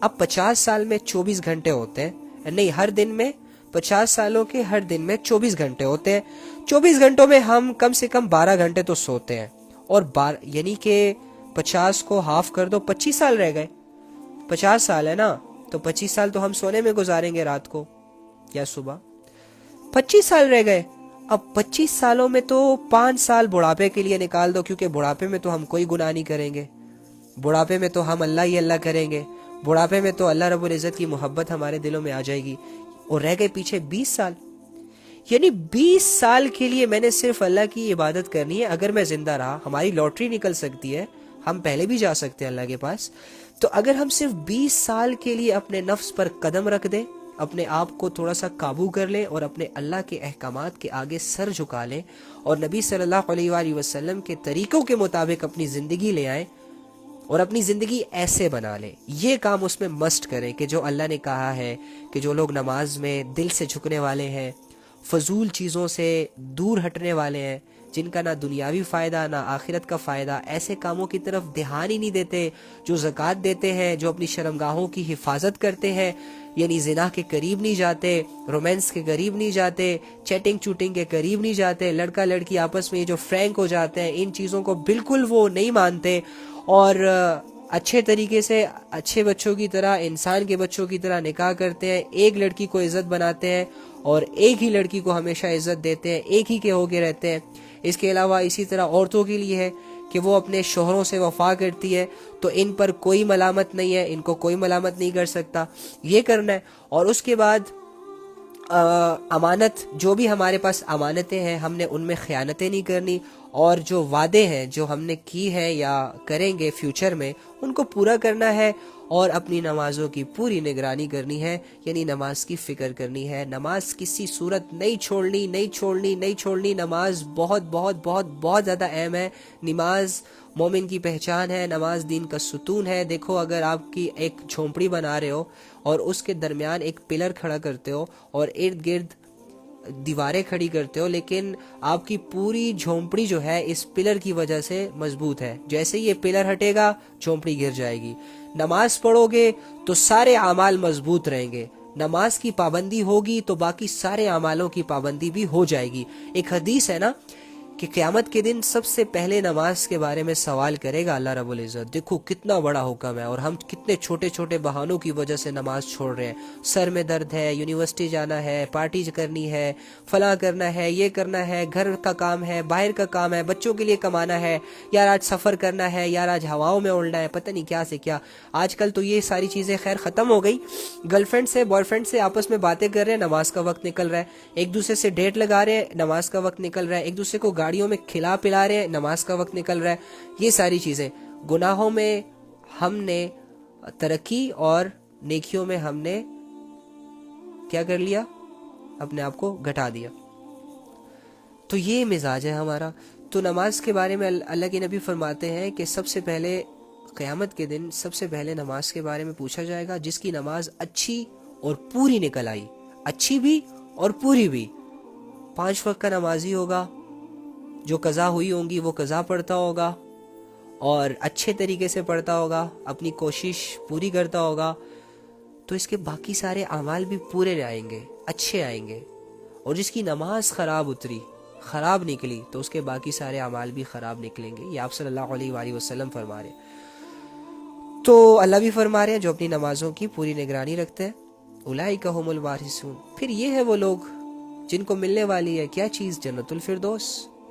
اب 50 سال میں 24 گھنٹے ہوتے ہیں، نہیں ہر دن میں 50 سالوں کے ہر دن میں 24 گھنٹے ہوتے ہیں. 24 گھنٹوں میں ہم کم سے کم 12 گھنٹے تو سوتے ہیں، اور یعنی کہ 50 کو ہاف کر دو، 25 سال رہ گئے. 50 سال ہے نا، تو 25 سال تو ہم سونے میں گزاریں گے رات کو یا صبح. 25 سال رہ گئے. اب 25 سالوں میں تو 5 سال بڑھاپے کے لیے نکال دو، کیونکہ بڑھاپے میں تو ہم کوئی گناہ نہیں کریں گے، بڑھاپے میں تو ہم اللہ ہی اللہ کریں گے، بڑھاپے میں تو اللہ رب العزت کی محبت ہمارے دلوں میں آ جائے گی. اور رہ گئے پیچھے 20 سال. یعنی 20 سال کے لیے میں نے صرف اللہ کی عبادت کرنی ہے. اگر میں زندہ رہا، ہماری لاٹری نکل سکتی ہے، ہم پہلے بھی جا سکتے ہیں اللہ کے پاس. تو اگر ہم صرف 20 سال کے لیے اپنے نفس پر قدم رکھ دیں، اپنے آپ کو تھوڑا سا قابو کر لیں، اور اپنے اللہ کے احکامات کے آگے سر جھکا لیں، اور نبی صلی اللہ علیہ وآلہ وسلم کے طریقوں کے مطابق اپنی زندگی لے آئیں، اور اپنی زندگی ایسے بنا لیں. یہ کام اس میں مسٹ کریں کہ جو اللہ نے کہا ہے کہ جو لوگ نماز میں دل سے جھکنے والے ہیں، فضول چیزوں سے دور ہٹنے والے ہیں، جن کا نہ دنیاوی فائدہ نہ آخرت کا فائدہ، ایسے کاموں کی طرف دھیان ہی نہیں دیتے، جو زکوٰۃ دیتے ہیں، جو اپنی شرمگاہوں کی حفاظت کرتے ہیں، یعنی زنا کے قریب نہیں جاتے، رومانس کے قریب نہیں جاتے، چیٹنگ چوٹنگ کے قریب نہیں جاتے، لڑکا لڑکی آپس میں جو فرینک ہو جاتے ہیں، ان چیزوں کو بالکل وہ نہیں مانتے، اور اچھے طریقے سے اچھے بچوں کی طرح، انسان کے بچوں کی طرح نکاح کرتے ہیں، ایک لڑکی کو عزت بناتے ہیں اور ایک ہی لڑکی کو ہمیشہ عزت دیتے ہیں، ایک ہی کے ہو کے رہتے ہیں. اس کے علاوہ اسی طرح عورتوں کے لیے ہے کہ وہ اپنے شوہروں سے وفا کرتی ہے، تو ان پر کوئی ملامت نہیں ہے، ان کو کوئی ملامت نہیں کر سکتا، یہ کرنا ہے. اور اس کے بعد امانت، جو بھی ہمارے پاس امانتیں ہیں ہم نے ان میں خیانتیں نہیں کرنی، اور جو وعدے ہیں جو ہم نے کی ہیں یا کریں گے فیوچر میں ان کو پورا کرنا ہے، اور اپنی نمازوں کی پوری نگرانی کرنی ہے، یعنی نماز کی فکر کرنی ہے. نماز کسی صورت نہیں چھوڑنی، نہیں چھوڑنی، نہیں چھوڑنی. نماز بہت بہت بہت بہت زیادہ اہم ہے. نماز مومن کی پہچان ہے، نماز دین کا ستون ہے. دیکھو اگر آپ کی ایک جھونپڑی بنا رہے ہو اور اس کے درمیان ایک پلر کھڑا کرتے ہو اور ارد گرد دیواریں کھڑی کرتے ہو، لیکن آپ کی پوری جھونپڑی جو ہے اس پلر کی وجہ سے مضبوط ہے، جیسے یہ پلر ہٹے گا جھونپڑی گر جائے گی. نماز پڑھو گے تو سارے اعمال مضبوط رہیں گے، نماز کی پابندی ہوگی تو باقی سارے اعمالوں کی پابندی بھی ہو جائے گی. ایک حدیث ہے نا کہ قیامت کے دن سب سے پہلے نماز کے بارے میں سوال کرے گا اللہ رب العزت. دیکھو کتنا بڑا حکم ہے، اور ہم کتنے چھوٹے چھوٹے بہانوں کی وجہ سے نماز چھوڑ رہے ہیں. سر میں درد ہے، یونیورسٹی جانا ہے، پارٹی کرنی ہے، فلاں کرنا ہے، یہ کرنا ہے، گھر کا کام ہے، باہر کا کام ہے، بچوں کے لیے کمانا ہے، یار آج سفر کرنا ہے، یار آج ہواؤں میں اڑنا ہے، پتہ نہیں کیا سے کیا. آج کل تو یہ ساری چیزیں خیر ختم ہو گئی. گرل فرینڈ سے بوائے فرینڈ سے آپس میں باتیں کر رہے ہیں، نماز کا وقت نکل رہا ہے. ایک دوسرے سے ڈیٹ لگا رہے ہیں، نماز کا وقت نکل رہا ہے. ایک دوسرے کو گاڑیوں میں کھلا پلا رہے ہیں، نماز کا وقت نکل رہا ہے. یہ ساری چیزیں گناہوں میں ہم نے ترقی اور نیکیوں میں ہم نے کیا کر لیا؟ اپنے آپ کو گھٹا دیا. تو یہ مزاج ہے ہمارا. تو نماز کے بارے میں اللہ کے نبی فرماتے ہیں کہ سب سے پہلے قیامت کے دن سب سے پہلے نماز کے بارے میں پوچھا جائے گا جس کی نماز اچھی اور پوری نکل آئی, اچھی بھی اور پوری بھی. 5 وقت کا نمازی ہوگا, جو قضا ہوئی ہوں گی وہ قضا پڑھتا ہوگا اور اچھے طریقے سے پڑھتا ہوگا, اپنی کوشش پوری کرتا ہوگا, تو اس کے باقی سارے اعمال بھی پورے آئیں گے, اچھے آئیں گے. اور جس کی نماز خراب اتری, خراب نکلی, تو اس کے باقی سارے اعمال بھی خراب نکلیں گے. یہ آپ صلی اللہ علیہ وآلہ وسلم فرما رہے ہیں. تو اللہ بھی فرما رہے ہیں جو اپنی نمازوں کی پوری نگرانی رکھتے ہیں, اولئک ھم الوارثون. پھر یہ ہے وہ لوگ جن کو ملنے والی ہے کیا چیز؟ جنت الفردوس,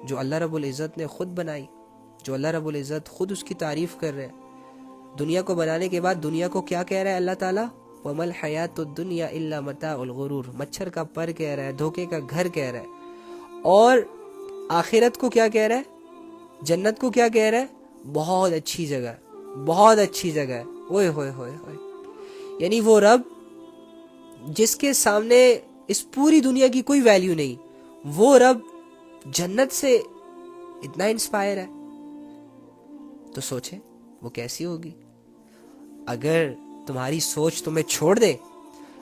جو اللہ رب العزت نے خود بنائی, جو اللہ رب العزت خود اس کی تعریف کر رہے ہیں. دنیا کو بنانے کے بعد دنیا کو کیا کہہ رہا ہے اللہ تعالیٰ؟ وَمَا الْحَيَاةُ الدُّنْيَا إِلَّا مَتَاعُ الْغُرُورِ. مچھر کا پر کہہ رہا ہے, دھوکے کا گھر کہہ رہا ہے. اور آخرت کو کیا کہہ رہا ہے؟ جنت کو کیا کہہ رہا ہے؟ بہت اچھی جگہ, بہت اچھی جگہ ہے. اوئے ہوئے ہوئے ہوئے. یعنی وہ رب جس کے سامنے اس پوری دنیا کی کوئی ویلیو نہیں, وہ رب جنت سے اتنا انسپائر ہے. تو سوچیں وہ کیسی ہوگی. اگر تمہاری سوچ تمہیں چھوڑ دے,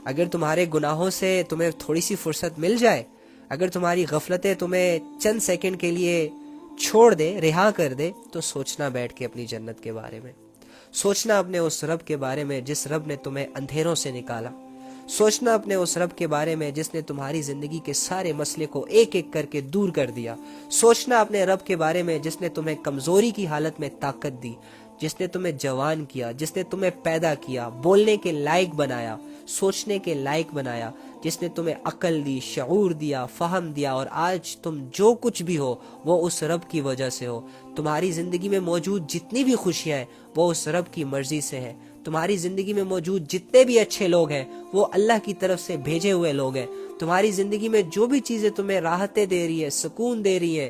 اگر تمہارے گناہوں سے تمہیں تھوڑی سی فرصت مل جائے, اگر تمہاری غفلتیں تمہیں چند سیکنڈ کے لیے چھوڑ دے, رہا کر دے, تو سوچنا بیٹھ کے اپنی جنت کے بارے میں, سوچنا اپنے اس رب کے بارے میں جس رب نے تمہیں اندھیروں سے نکالا, سوچنا اپنے اس رب کے بارے میں جس نے تمہاری زندگی کے سارے مسئلے کو ایک ایک کر کے دور کر دیا, سوچنا اپنے رب کے بارے میں جس نے تمہیں کمزوری کی حالت میں طاقت دی, جس نے تمہیں جوان کیا, جس نے تمہیں پیدا کیا, بولنے کے لائق بنایا, سوچنے کے لائق بنایا, جس نے تمہیں عقل دی, شعور دیا, فہم دیا, اور آج تم جو کچھ بھی ہو وہ اس رب کی وجہ سے ہو. تمہاری زندگی میں موجود جتنی بھی خوشیاں ہیں وہ اس رب کی مرضی سے ہیں. تمہاری زندگی میں موجود جتنے بھی اچھے لوگ ہیں وہ اللہ کی طرف سے بھیجے ہوئے لوگ ہیں. تمہاری زندگی میں جو بھی چیزیں تمہیں راحتیں دے رہی ہے, سکون دے رہی ہیں,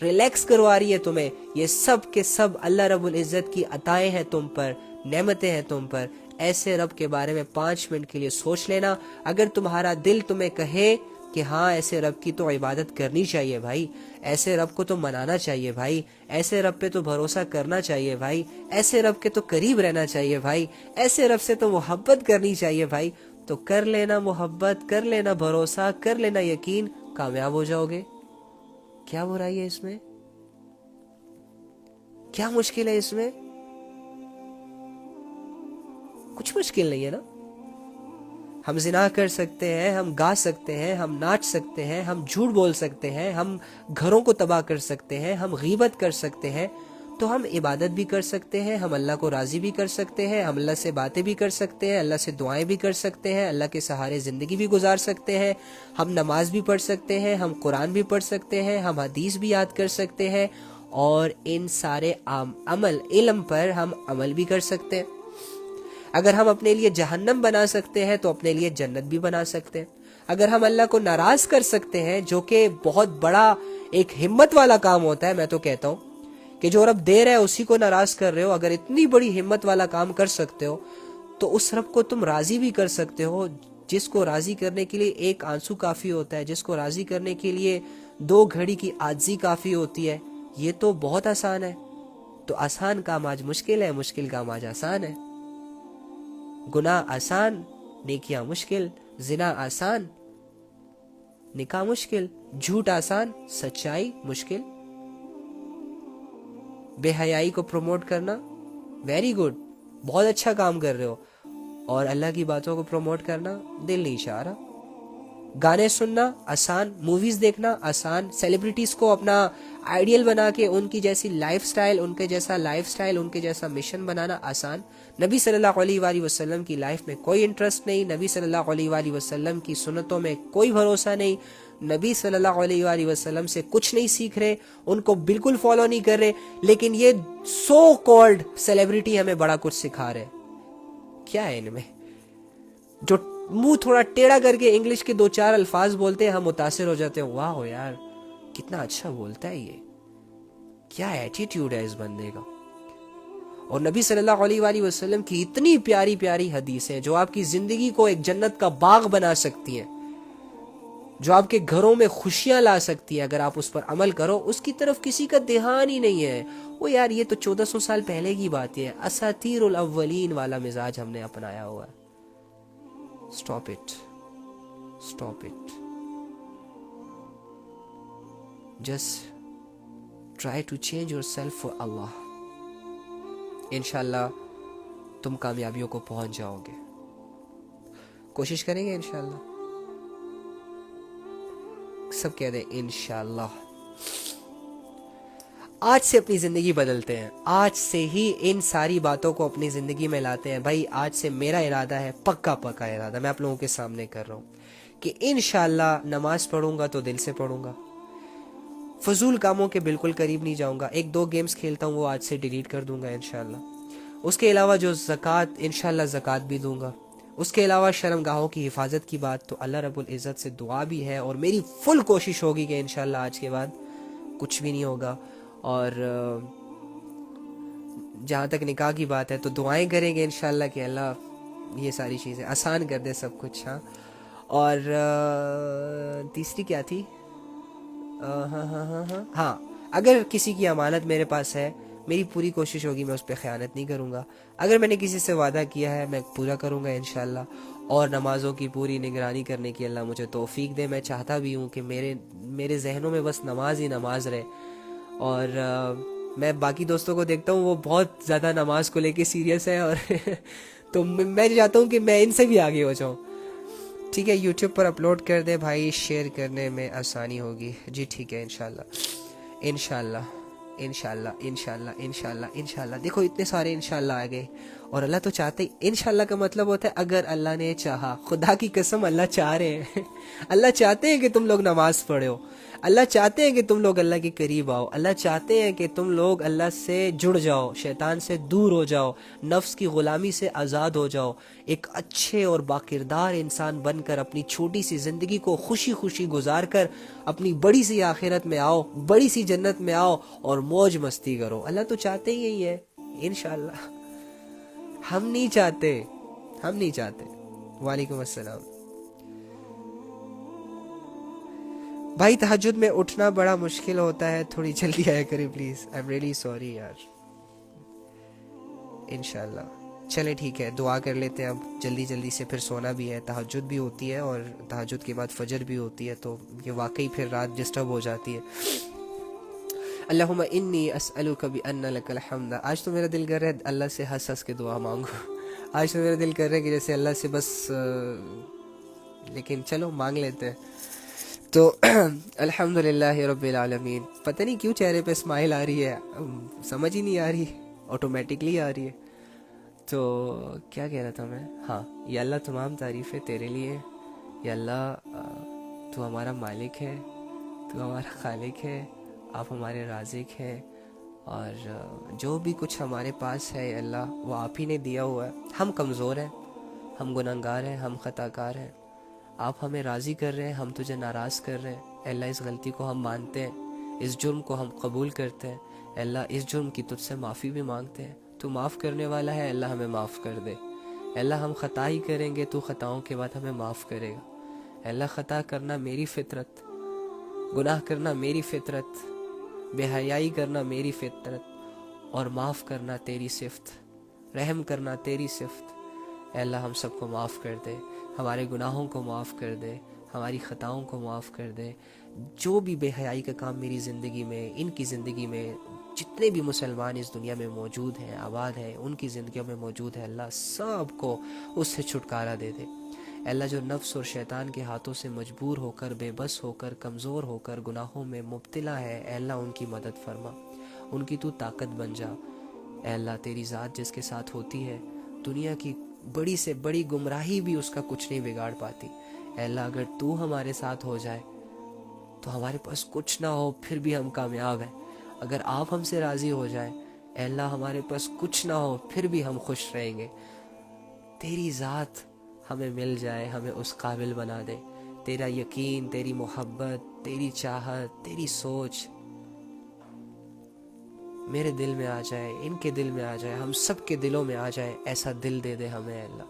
ریلیکس کروا رہی ہے تمہیں, یہ سب کے سب اللہ رب العزت کی عطائیں ہیں تم پر, نعمتیں ہیں تم پر. ایسے رب کے بارے میں 5 منٹ کے لیے سوچ لینا. اگر تمہارا دل تمہیں کہے کہ ہاں ایسے رب کی تو عبادت کرنی چاہیے بھائی, ایسے رب کو تو منانا چاہیے بھائی, ایسے رب پہ تو بھروسہ کرنا چاہیے بھائی, ایسے رب کے تو قریب رہنا چاہیے بھائی, ایسے رب سے تو محبت کرنی چاہیے بھائی, تو کر لینا محبت, کر لینا بھروسہ, کر لینا یقین, کامیاب ہو جاؤ گے. کیا برائی ہے اس میں؟ کیا مشکل ہے اس میں؟ کچھ مشکل نہیں ہے نا. ہم زنا کر سکتے ہیں, ہم گا سکتے ہیں, ہم ناچ سکتے ہیں, ہم جھوٹ بول سکتے ہیں, ہم گھروں کو تباہ کر سکتے ہیں, ہم غیبت کر سکتے ہیں, تو ہم عبادت بھی کر سکتے ہیں, ہم اللہ کو راضی بھی کر سکتے ہیں, ہم اللہ سے باتیں بھی کر سکتے ہیں, اللہ سے دعائیں بھی کر سکتے ہیں, اللہ کے سہارے زندگی بھی گزار سکتے ہیں, ہم نماز بھی پڑھ سکتے ہیں, ہم قرآن بھی پڑھ سکتے ہیں, ہم حدیث بھی یاد کر سکتے ہیں, اور ان سارے علم پر ہم عمل بھی کر سکتے ہیں. اگر ہم اپنے لیے جہنم بنا سکتے ہیں تو اپنے لیے جنت بھی بنا سکتے ہیں. اگر ہم اللہ کو ناراض کر سکتے ہیں, جو کہ بہت بڑا ایک ہمت والا کام ہوتا ہے, میں تو کہتا ہوں کہ جو رب دے رہا ہے اسی کو ناراض کر رہے ہو, اگر اتنی بڑی ہمت والا کام کر سکتے ہو تو اس رب کو تم راضی بھی کر سکتے ہو, جس کو راضی کرنے کے لیے ایک آنسو کافی ہوتا ہے, جس کو راضی کرنے کے لیے 2 گھڑی کی عاجزی کافی ہوتی ہے. یہ تو بہت آسان ہے. تو آسان کام آج مشکل ہے, مشکل کام آج آسان ہے. گناہ آسان, نیکیاں مشکل, زنا آسان, نکاح مشکل, جھوٹ آسان, سچائی مشکل. بے حیائی کو پروموٹ کرنا ویری گڈ, بہت اچھا کام کر رہے ہو, اور اللہ کی باتوں کو پروموٹ کرنا دل نہیں چاہ رہا. گانے سننا آسان, موویز دیکھنا آسان, سیلیبریٹیز کو اپنا آئیڈیل بنا کے ان کی جیسی لائف سٹائل, ان کے جیسا لائف سٹائل, ان کے جیسا مشن بنانا آسان. نبی صلی اللہ علیہ وآلہ وسلم کی لائف میں کوئی انٹرسٹ نہیں, نبی صلی اللہ علیہ وآلہ وسلم کی سنتوں میں کوئی بھروسہ نہیں, نبی صلی اللہ علیہ وآلہ وسلم سے کچھ نہیں سیکھ رہے, ان کو بالکل فالو نہیں کر رہے, لیکن یہ سو کالڈ سیلیبریٹی ہمیں بڑا کچھ سکھا رہے. کیا ہے ان میں؟ جو منہ تھوڑا ٹیڑھا کر کے انگلش کے 2-4 الفاظ بولتے ہیں, ہم متاثر ہو جاتے ہیں, واہ یار کتنا اچھا بولتا ہے, یہ کیا ایٹیٹیوڈ ہے اس بندے کا. اور نبی صلی اللہ علیہ وآلہ وسلم کی اتنی پیاری پیاری حدیثیں جو آپ کی زندگی کو ایک جنت کا باغ بنا سکتی ہیں. جو آپ کے گھروں میں خوشیاں لا سکتی ہے، اگر آپ اس پر عمل کرو، اس کی طرف کسی کا دھیان ہی نہیں ہے. وہ یار یہ تو 1400 سال پہلے کی بات ہے. اساطیر الاولین والا مزاج ہم نے اپنایا ہوا ہے. Stop it, stop it. Just try to change yourself for Allah. انشاءاللہ تم کامیابیوں کو پہنچ جاؤ گے. کوشش کریں گے انشاءاللہ. سب کہہ دیں انشاءاللہ. آج سے اپنی زندگی بدلتے ہیں، آج سے ہی ان ساری باتوں کو اپنی زندگی میں لاتے ہیں. بھائی آج سے میرا ارادہ ہے، پکا پکا ارادہ میں آپ لوگوں کے سامنے کر رہا ہوں کہ انشاءاللہ نماز پڑھوں گا تو دل سے پڑھوں گا، فضول کاموں کے بالکل قریب نہیں جاؤں گا. 1-2 گیمز کھیلتا ہوں وہ آج سے ڈیلیٹ کر دوں گا انشاءاللہ. اس کے علاوہ جو زکوٰۃ، انشاءاللہ زکوٰۃ بھی دوں گا. اس کے علاوہ شرم گاہوں کی حفاظت کی بات تو اللہ رب العزت سے دعا بھی ہے، اور میری فل کوشش ہوگی کہ انشاءاللہ آج کے بعد کچھ بھی نہیں ہوگا. اور جہاں تک نکاح کی بات ہے تو دعائیں کریں گے انشاءاللہ کہ اللہ یہ ساری چیزیں آسان کر دے سب کچھ. ہاں. اور تیسری کیا تھی؟ ہاں اگر کسی کی امانت میرے پاس ہے، میری پوری کوشش ہوگی میں اس پہ خیانت نہیں کروں گا. اگر میں نے کسی سے وعدہ کیا ہے میں پورا کروں گا انشاءاللہ. اور نمازوں کی پوری نگرانی کرنے کی اللہ مجھے توفیق دے. میں چاہتا بھی ہوں کہ میرے ذہنوں میں بس نماز ہی نماز رہے. اور میں باقی دوستوں کو دیکھتا ہوں وہ بہت زیادہ نماز کو لے کے سیریس ہے، اور تو میں چاہتا ہوں کہ میں ان سے بھی آگے ہو جاؤں. ٹھیک ہے، یوٹیوب پر اپلوڈ کر دے بھائی، شیئر کرنے میں آسانی ہوگی. جی ٹھیک ہے انشاءاللہ انشاءاللہ انشاءاللہ انشاءاللہ انشاءاللہ انشاءاللہ. دیکھو اتنے سارے انشاءاللہ آ گئے، اور اللہ تو چاہتے ہی. انشاءاللہ کا مطلب ہوتا ہے اگر اللہ نے چاہا. خدا کی قسم اللہ چاہ رہے ہیں. اللہ چاہتے ہیں کہ تم لوگ نماز پڑھو. اللہ چاہتے ہیں کہ تم لوگ اللہ کے قریب آؤ. اللہ چاہتے ہیں کہ تم لوگ اللہ سے جڑ جاؤ، شیطان سے دور ہو جاؤ، نفس کی غلامی سے آزاد ہو جاؤ، ایک اچھے اور باکردار انسان بن کر اپنی چھوٹی سی زندگی کو خوشی خوشی گزار کر اپنی بڑی سی آخرت میں آؤ، بڑی سی جنت میں آؤ اور موج مستی کرو. اللہ تو چاہتے ہی یہی ہے انشاءاللہ. ہم نہیں چاہتے، ہم نہیں چاہتے. وعلیکم السلام. بھائی تہجد میں اٹھنا بڑا مشکل ہوتا ہے، تھوڑی جلدی آیا کریں please. I am really sorry یار. انشاءاللہ چلے ٹھیک ہے، دعا کر لیتے ہیں. اب جلدی جلدی سے پھر سونا بھی ہے، تہجد بھی ہوتی ہے اور تہجد کے بعد فجر بھی ہوتی ہے، تو یہ واقعی پھر رات ڈسٹرب ہو جاتی ہے. اللہم انی اسألک بان لک الحمد. آج تو میرا دل کر رہا ہے اللہ سے ہنس ہنس کے دعا مانگو. آج تو میرا دل کر رہا ہے کہ جیسے اللہ سے بس لیکن چلو مانگ لیتے ہیں. تو الحمدللہ رب العالمین. پتہ نہیں کیوں چہرے پہ اسمائل آ رہی ہے، سمجھ ہی نہیں آ رہی، آٹومیٹکلی آ رہی ہے. تو کیا کہہ رہا تھا میں؟ ہاں، یا اللہ تمام تعریفیں تیرے لیے. یا اللہ تو ہمارا مالک ہے، تو ہمارا خالق ہے، آپ ہمارے رازق ہیں، اور جو بھی کچھ ہمارے پاس ہے یا اللہ وہ آپ ہی نے دیا ہوا ہے. ہم کمزور ہیں، ہم گنہگار ہیں، ہم خطا کار ہیں. آپ ہمیں راضی کر رہے ہیں، ہم تجھے ناراض کر رہے ہیں. اے اللہ اس غلطی کو ہم مانتے ہیں، اس جرم کو ہم قبول کرتے ہیں. اے اللہ اس جرم کی تجھ سے معافی بھی مانگتے ہیں. تو معاف کرنے والا ہے، اللہ ہمیں معاف کر دے. اے اللہ ہم خطا ہی کریں گے، تو خطاؤں کے بعد ہمیں معاف کرے گا. اے اللہ خطا کرنا میری فطرت، گناہ کرنا میری فطرت، بے حیائی کرنا میری فطرت، اور معاف کرنا تیری صفت، رحم کرنا تیری صفت. اے اللہ ہم سب کو معاف کر دے، ہمارے گناہوں کو معاف کر دے، ہماری خطاؤں کو معاف کر دے. جو بھی بے حیائی کا کام میری زندگی میں، ان کی زندگی میں، جتنے بھی مسلمان اس دنیا میں موجود ہیں، آباد ہیں، ان کی زندگیوں میں موجود ہے، اللہ سب کو اس سے چھٹکارا دے دے. اے اللہ جو نفس اور شیطان کے ہاتھوں سے مجبور ہو کر، بے بس ہو کر، کمزور ہو کر گناہوں میں مبتلا ہے، اے اللہ ان کی مدد فرما، ان کی تو طاقت بن جا. اے اللہ تیری ذات جس کے ساتھ ہوتی ہے، دنیا کی بڑی سے بڑی گمراہی بھی اس کا کچھ نہیں بگاڑ پاتی. اے اللہ اگر تو ہمارے ساتھ ہو جائے تو ہمارے پاس کچھ نہ ہو پھر بھی ہم کامیاب ہیں. اگر آپ ہم سے راضی ہو جائیں، اے اللہ ہمارے پاس کچھ نہ ہو پھر بھی ہم خوش رہیں گے. تیری ذات ہمیں مل جائے، ہمیں اس قابل بنا دے. تیرا یقین، تیری محبت، تیری چاہت، تیری سوچ میرے دل میں آ جائے، ان کے دل میں آ جائے، ہم سب کے دلوں میں آ جائے. ایسا دل دے دے ہمیں اے اللہ.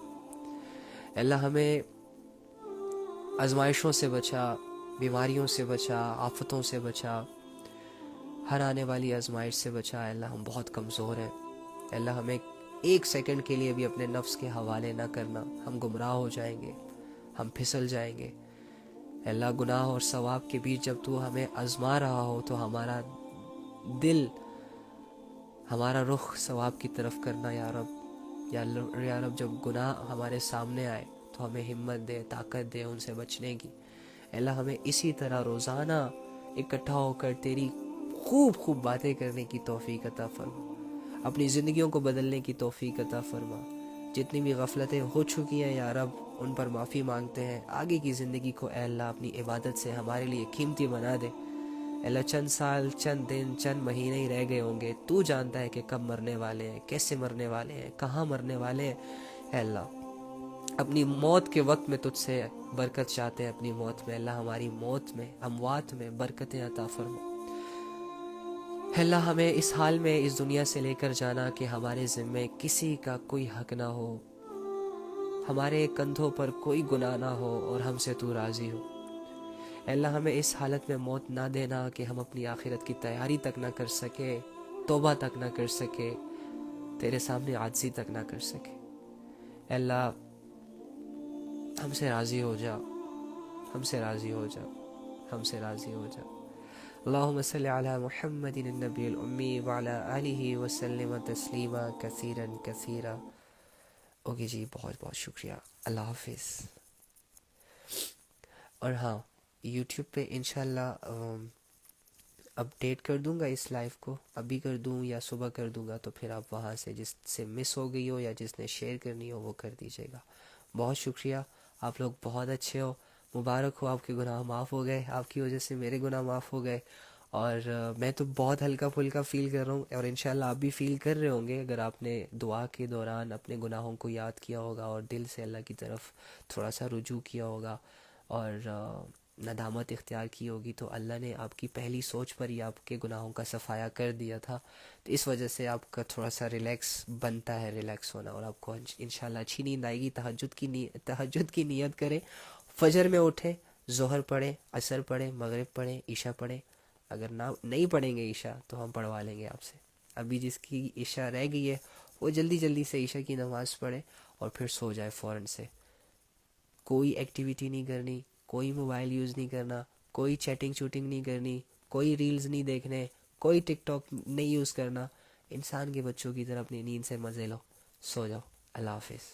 اے اللہ ہمیں آزمائشوں سے بچا، بیماریوں سے بچا، آفتوں سے بچا، ہر آنے والی آزمائش سے بچا۔ اے اللہ ہم بہت کمزور ہیں، اے اللہ ہمیں ایک سیکنڈ کے لیے بھی اپنے نفس کے حوالے نہ کرنا، ہم گمراہ ہو جائیں گے، ہم پھسل جائیں گے۔ اے اللہ گناہ اور ثواب کے بیچ جب تو ہمیں آزما رہا ہو تو ہمارا دل، ہمارا رخ ثواب کی طرف کرنا یا رب۔ یا رب جب گناہ ہمارے سامنے آئے تو ہمیں ہمت دے، طاقت دے ان سے بچنے کی۔ اے اللہ ہمیں اسی طرح روزانہ اکٹھا ہو کر تیری خوب خوب باتیں کرنے کی توفیق عطا فرما، اپنی زندگیوں کو بدلنے کی توفیق عطا فرما۔ جتنی بھی غفلتیں ہو چکی ہیں یا رب ان پر معافی مانگتے ہیں۔ آگے کی زندگی کو اے اللہ اپنی عبادت سے ہمارے لیے قیمتی بنا دے۔ اے اللہ چند سال، چند دن، چند مہینے ہی رہ گئے ہوں گے، تو جانتا ہے کہ کب مرنے والے ہیں، کیسے مرنے والے ہیں، کہاں مرنے والے ہیں۔ اے اللہ اپنی موت کے وقت میں تجھ سے برکت چاہتے ہیں، اپنی موت میں اللہ ہماری موت میں، اموات میں برکتیں عطا فرما۔ اے اللہ ہمیں اس حال میں اس دنیا سے لے کر جانا کہ ہمارے ذمے کسی کا کوئی حق نہ ہو، ہمارے کندھوں پر کوئی گناہ نہ ہو اور ہم سے تو راضی ہو۔ اے اللہ ہمیں اس حالت میں موت نہ دینا کہ ہم اپنی آخرت کی تیاری تک نہ کر سکے، توبہ تک نہ کر سکے، تیرے سامنے عاجزی تک نہ کر سکے۔ اے اللہ ہم سے راضی ہو جا، ہم سے راضی ہو جا، ہم سے راضی ہو جا۔ اللہم صلی علی محمد النبی الامی وعلی آلہ وسلم تسلیما کثیرا کثیرا۔ اوکے جی، بہت بہت شکریہ، اللہ حافظ۔ اور ہاں یوٹیوب پہ انشاءاللہ اپڈیٹ کر دوں گا اس لائیو کو، ابھی کر دوں یا صبح کر دوں گا، تو پھر آپ وہاں سے جس سے مس ہو گئی ہو یا جس نے شیئر کرنی ہو وہ کر دیجیے گا۔ بہت شکریہ، آپ لوگ بہت اچھے ہو، مبارک ہو، آپ کے گناہ معاف ہو گئے، آپ کی وجہ سے میرے گناہ معاف ہو گئے۔ اور میں تو بہت ہلکا پھلکا فیل کر رہا ہوں، اور انشاءاللہ آپ بھی فیل کر رہے ہوں گے اگر آپ نے دعا کے دوران اپنے گناہوں کو یاد کیا ہوگا اور دل سے اللہ کی طرف تھوڑا سا رجوع کیا ہوگا اور ندامت اختیار کی ہوگی، تو اللہ نے آپ کی پہلی سوچ پر ہی آپ کے گناہوں کا صفایا کر دیا تھا۔ تو اس وجہ سے آپ کا تھوڑا سا ریلیکس بنتا ہے، ریلیکس ہونا، اور آپ کو انشاءاللہ اچھی نیند آئے گی۔ تہجد کی نیت کریں، فجر میں اٹھیں، ظہر پڑھیں، عصر پڑھیں، مغرب پڑھیں، عشاء پڑھیں۔ اگر نہیں پڑھیں گے عشاء تو ہم پڑھوا لیں گے آپ سے۔ ابھی جس کی عشاء رہ گئی ہے وہ جلدی جلدی سے عشاء کی نماز پڑھے اور پھر سو جائے فوراً سے۔ کوئی ایکٹیویٹی نہیں کرنی، کوئی موبائل یوز نہیں کرنا، کوئی چیٹنگ چوٹنگ نہیں کرنی، کوئی ریلز نہیں دیکھنے، کوئی ٹک ٹاک نہیں یوز کرنا۔ انسان کے بچوں کی طرح اپنی نیند سے مزے لو، سو جاؤ۔ اللہ حافظ۔